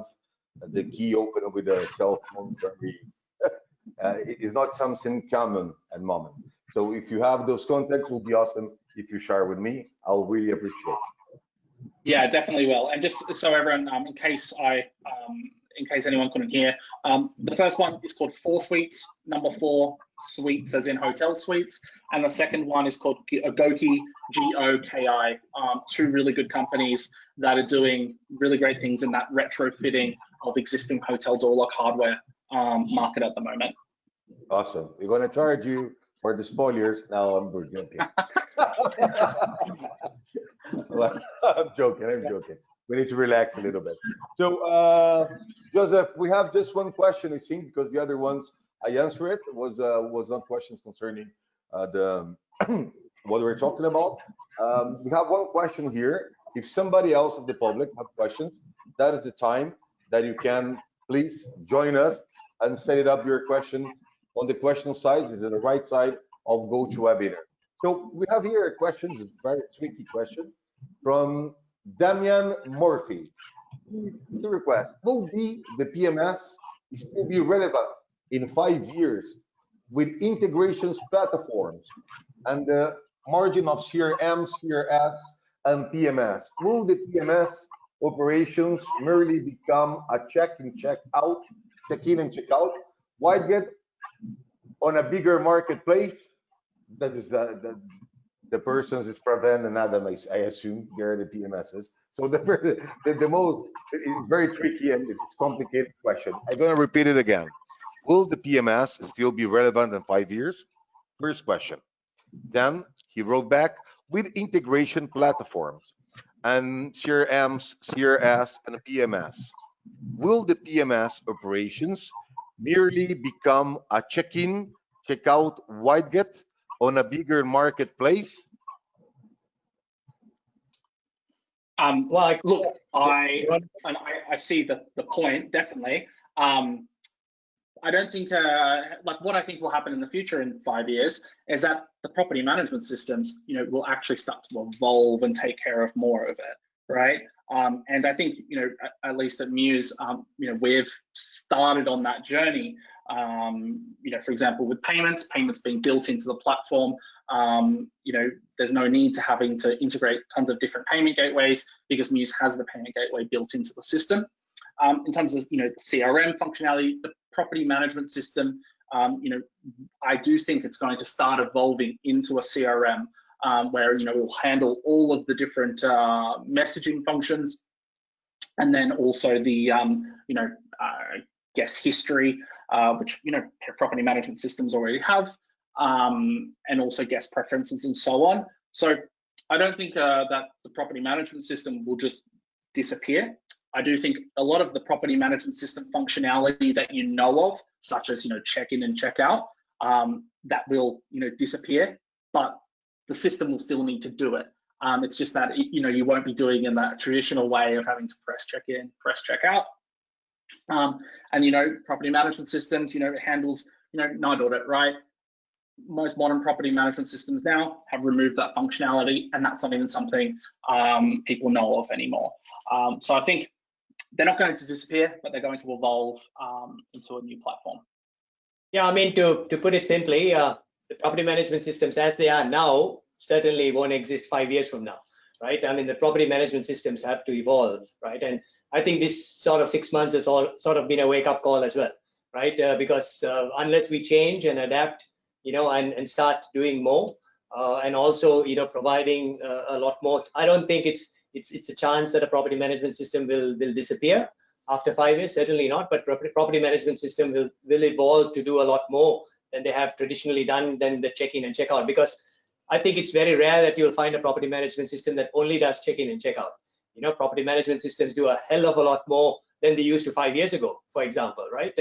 the key open with a cell phone. It's not something common at the moment. So if you have those contacts, it will be awesome if you share with me. I'll really appreciate it. Yeah, definitely will. And just so everyone, in case anyone couldn't hear, the first one is called 4Suites, number 4 suites as in hotel suites, and the second one is called Goki, Goki. 2 really good companies that are doing really great things in that retrofitting of existing hotel door lock hardware market at the moment. Awesome. We're going to charge you for the spoilers. Now I'm joking. I'm joking. We need to relax a little bit. So, Joseph, we have just one question, I think, because the other ones I answered it was not questions concerning the what we're talking about. We have one question here If somebody else of the public have questions, that is the time that you can please join us and set up your question on the question side. Is it the right side of GoToWebinar? So we have here a question, it's a very tricky question from Damian Murphy. He requests, will the PMS still be relevant in 5 years with integrations platforms and the margin of CRM, CRS, and PMS? Will the PMS operations merely become a check-in, check-out, check-in and check-out? Why get on a bigger marketplace? That is the persons is Praven and Adam, I assume they're the PMSs. So the most, it's very tricky and it's complicated question. I'm going to repeat it again. Will the PMS still be relevant in 5 years? First question. Then he wrote back, with integration platforms and CRMs, CRS, and PMS, will the PMS operations merely become a check-in, check-out widget on a bigger marketplace? Well, look, I see the point, definitely. I don't think, like what I think will happen in the future in 5 years is that the property management systems, will actually start to evolve and take care of more of it, right? And I think, at least at Muse, we've started on that journey. For example, with payments being built into the platform, there's no need to having to integrate tons of different payment gateways because Muse has the payment gateway built into the system. In terms of the CRM functionality, the property management system, I do think it's going to start evolving into a CRM where we'll handle all of the different messaging functions, and then also the guest history, which property management systems already have, and also guest preferences and so on. So I don't think that the property management system will just disappear. I do think a lot of the property management system functionality that you know of, such as check-in and check-out, that will disappear, but the system will still need to do it. It's just that you won't be doing in that traditional way of having to press check-in, press check-out. And property management systems, it handles node audit, right? Most modern property management systems now have removed that functionality, and that's not even something people know of anymore. So I think they're not going to disappear, but they're going to evolve into a new platform. Yeah, I mean, to put it simply, the property management systems as they are now certainly won't exist 5 years from now, right? I mean, the property management systems have to evolve, right? And I think this sort of 6 months has all sort of been a wake-up call as well, right? Because unless we change and adapt, and start doing more, and also providing a lot more, I don't think it's a chance that a property management system will disappear after 5 years. Certainly not. But property management system will evolve to do a lot more than they have traditionally done than the check-in and check-out. Because I think it's very rare that you'll find a property management system that only does check-in and check-out. Property management systems do a hell of a lot more than they used to 5 years ago, for example, right?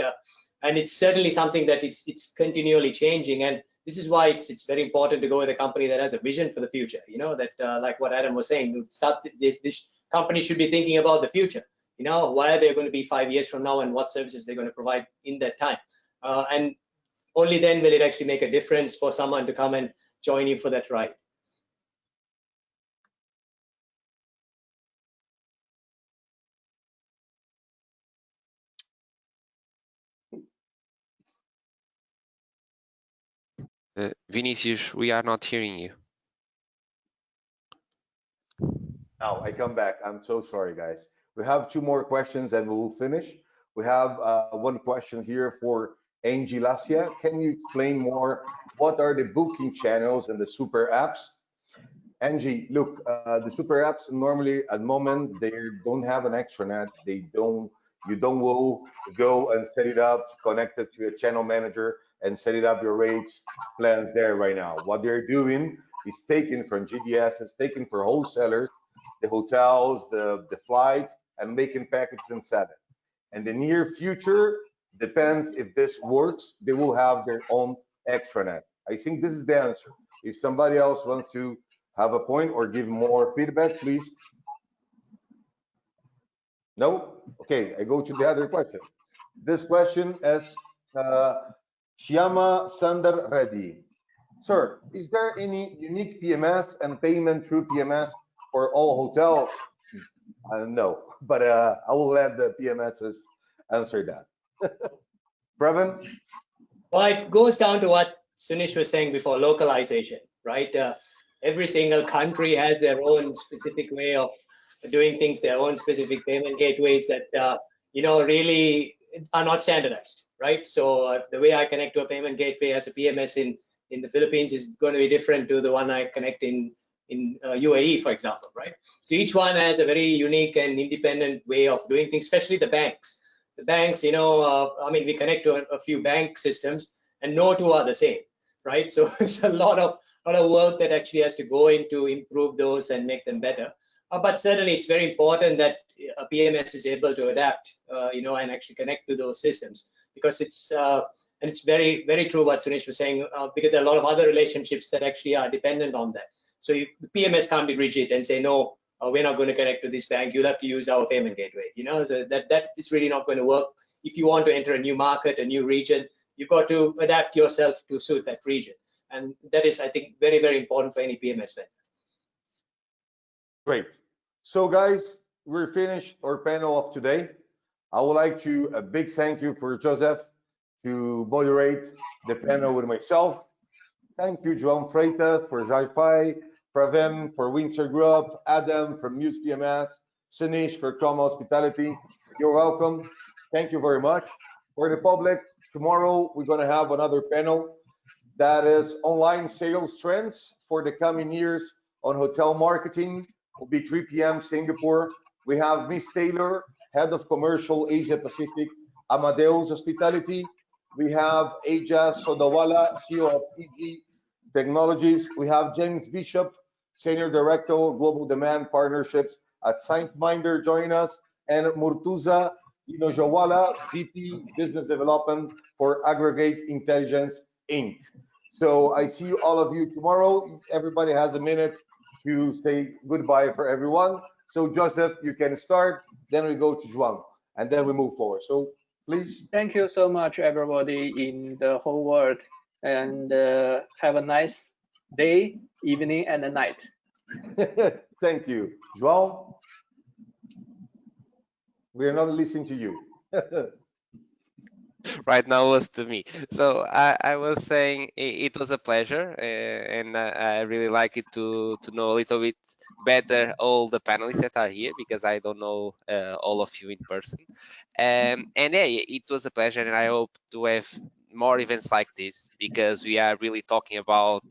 And it's certainly something that it's continually changing. And this is why it's very important to go with a company that has a vision for the future. That like what Adam was saying, this company should be thinking about the future. Why are they going to be 5 years from now, and what services they're going to provide in that time. And only then will it actually make a difference for someone to come and join you for that ride. Vinicius, we are not hearing you. Now I come back. I'm so sorry, guys. We have 2 more questions and we'll finish. We have one question here for Angie Lacia. Can you explain more? What are the booking channels and the super apps? Angie, look, the super apps normally at the moment they don't have an extranet. You don't go and set it up, connect it to a channel manager and set it up your rates plans there right now. What they're doing is taken from GDS, it's taken for wholesalers, the hotels, the flights, and making packages and sell it. And the near future, depends if this works, they will have their own extranet. I think this is the answer. If somebody else wants to have a point or give more feedback, please No? Okay, I go to the other question. This question is Shyama Sundar Reddy. Sir, is there any unique PMS and payment through PMS for all hotels? No, but I will let the PMSs answer that. Pravin? Well, it goes down to what Sunish was saying before, localization, right? Every single country has their own specific way of doing things, their own specific payment gateways that really are not standardized, right? So the way I connect to a payment gateway as a PMS in the Philippines is going to be different to the one I connect in UAE, for example, right? So each one has a very unique and independent way of doing things, especially the banks. The banks, I mean, we connect to a few bank systems, and no two are the same, right? So it's a lot of work that actually has to go into improve those and make them better. But certainly, it's very important that a PMS is able to adapt, and actually connect to those systems, because it's and it's very, very true what Sunish was saying, because there are a lot of other relationships that actually are dependent on that. So the PMS can't be rigid and say, no, we're not going to connect to this bank. You'll have to use our payment gateway. So that is really not going to work. If you want to enter a new market, a new region, you've got to adapt yourself to suit that region. And that is, I think, very, very important for any PMS vendor. Great. So guys, we're finished our panel of today. I would like to a big thank you for Joseph to moderate the panel with myself. Thank you, João Freitas for Wi-Fi, Pravin for Windsor Group, Adam from Muse PMS, Sunish for Chroma Hospitality. You're welcome. Thank you very much. For the public, tomorrow we're going to have another panel that is online sales trends for the coming years on hotel marketing. Will be 3 p.m. Singapore. We have Miss Taylor, Head of Commercial Asia Pacific, Amadeus Hospitality. We have Aja Sodawala, CEO of EG Technologies. We have James Bishop, Senior Director of Global Demand Partnerships at SignMinder, join us, and Murtuza Inojawala, VP Business Development for Aggregate Intelligence, Inc. So I see all of you tomorrow. Everybody has a minute to say goodbye for everyone. So Joseph, you can start, then we go to João, and then we move forward. So please. Thank you so much, everybody in the whole world, and have a nice day, evening, and a night. Thank you. João, we are not listening to you. Right now was to me. So I was saying it was a pleasure, and I really like it to know a little bit better all the panelists that are here, because I don't know all of you in person. And yeah, it was a pleasure, and I hope to have more events like this, because we are really talking about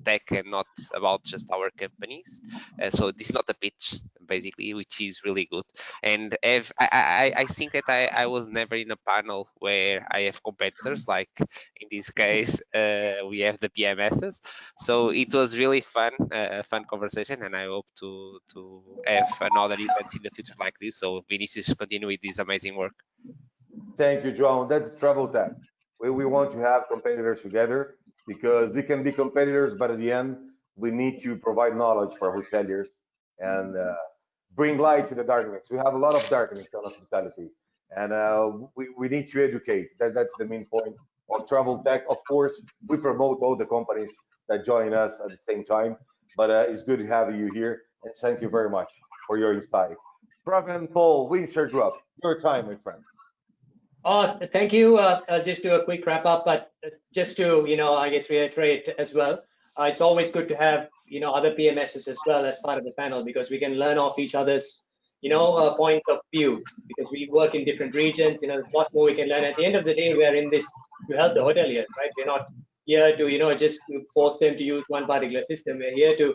tech and not about just our companies. So this is not a pitch, basically, which is really good. And I think that I was never in a panel where I have competitors, like in this case we have the PMSs. So it was really fun, a fun conversation, and I hope to have another event in the future like this. So Vinicius, continue with this amazing work. Thank you, João. That's Travel Tech. We want to have competitors together, because we can be competitors, but at the end, we need to provide knowledge for hoteliers and bring light to the darkness. We have a lot of darkness on hospitality, and we need to educate. That's the main point of Travel Tech. Of course, we promote all the companies that join us at the same time, but it's good to have you here, and thank you very much for your insight. Pravin Paul, Windsor Group, your time, my friend. Thank you. I'll just do a quick wrap up, but just to, I guess reiterate as well, it's always good to have, other PMSs as well as part of the panel, because we can learn off each other's, point of view, because we work in different regions, there's a lot more we can learn. At the end of the day, we are in this to help the hoteliers, right? We're not here to, just to force them to use one particular system. We're here to,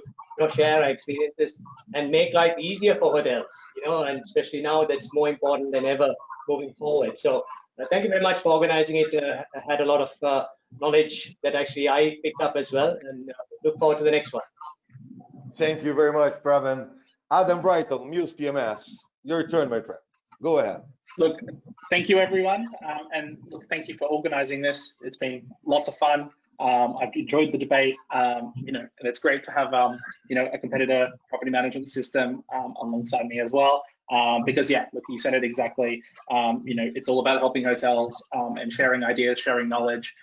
share our experiences and make life easier for hotels, and especially now that's more important than ever moving forward. So thank you very much for organizing it. I had a lot of knowledge that actually I picked up as well, and look forward to the next one. Thank you very much, Pravin. Adam Brighton, Muse PMS, your turn, my friend. Go ahead. Look, thank you, everyone, and look, thank you for organizing this. It's been lots of fun. I've enjoyed the debate, and it's great to have, a competitor property management system alongside me as well. Because yeah, look, you said it exactly. You know, it's all about helping hotels and sharing ideas, sharing knowledge.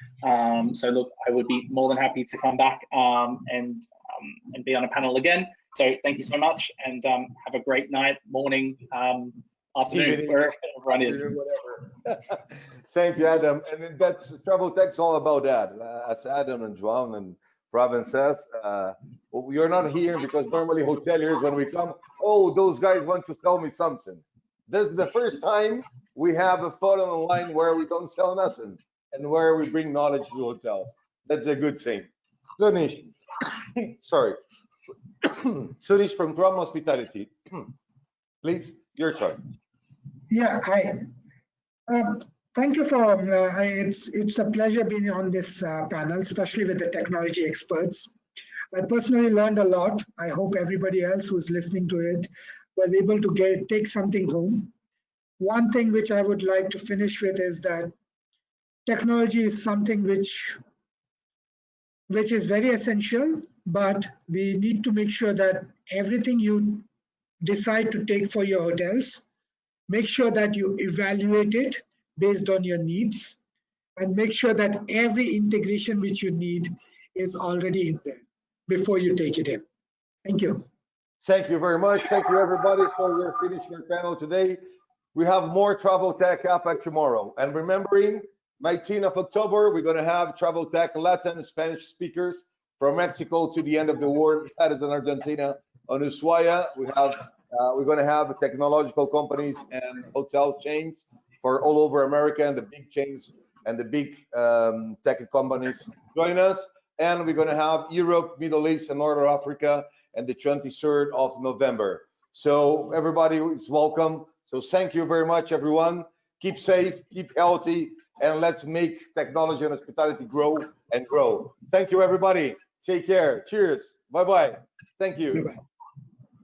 So look, I would be more than happy to come back and be on a panel again. So thank you so much, and have a great night, morning, afternoon, wherever everyone is. Thank you, Adam. And that's Travel Tech's all about that. As Adam and Joan and Pravin says, you're not here because normally hoteliers, when we come, oh, those guys want to sell me something. This is the first time we have a forum online where we don't sell nothing and where we bring knowledge to the hotel. That's a good thing. Sunish, sorry. Sunish from Chrome Hospitality. Please, your turn. Yeah, hi. Thank you for, it's a pleasure being on this panel, especially with the technology experts. I personally learned a lot. I hope everybody else who's listening to it was able to take something home. One thing which I would like to finish with is that technology is something which is very essential, but we need to make sure that everything you decide to take for your hotels, make sure that you evaluate it based on your needs, and make sure that every integration which you need is already in there before you take it in. Thank you. Thank you very much. Thank you, everybody. So we're finishing our panel today. We have more Travel Tech APAC tomorrow. And remembering, 19th of October, we're going to have Travel Tech Latin Spanish speakers from Mexico to the end of the world. That is in Argentina, on Ushuaia. We're going to have technological companies and hotel chains for all over America, and the big chains and the big tech companies join us. And we're going to have Europe, Middle East, and North Africa, and the 23rd of November. So everybody is welcome. So thank you very much, everyone. Keep safe, keep healthy, and let's make technology and hospitality grow and grow. Thank you, everybody. Take care. Cheers. Bye-bye. Thank you. Bye-bye.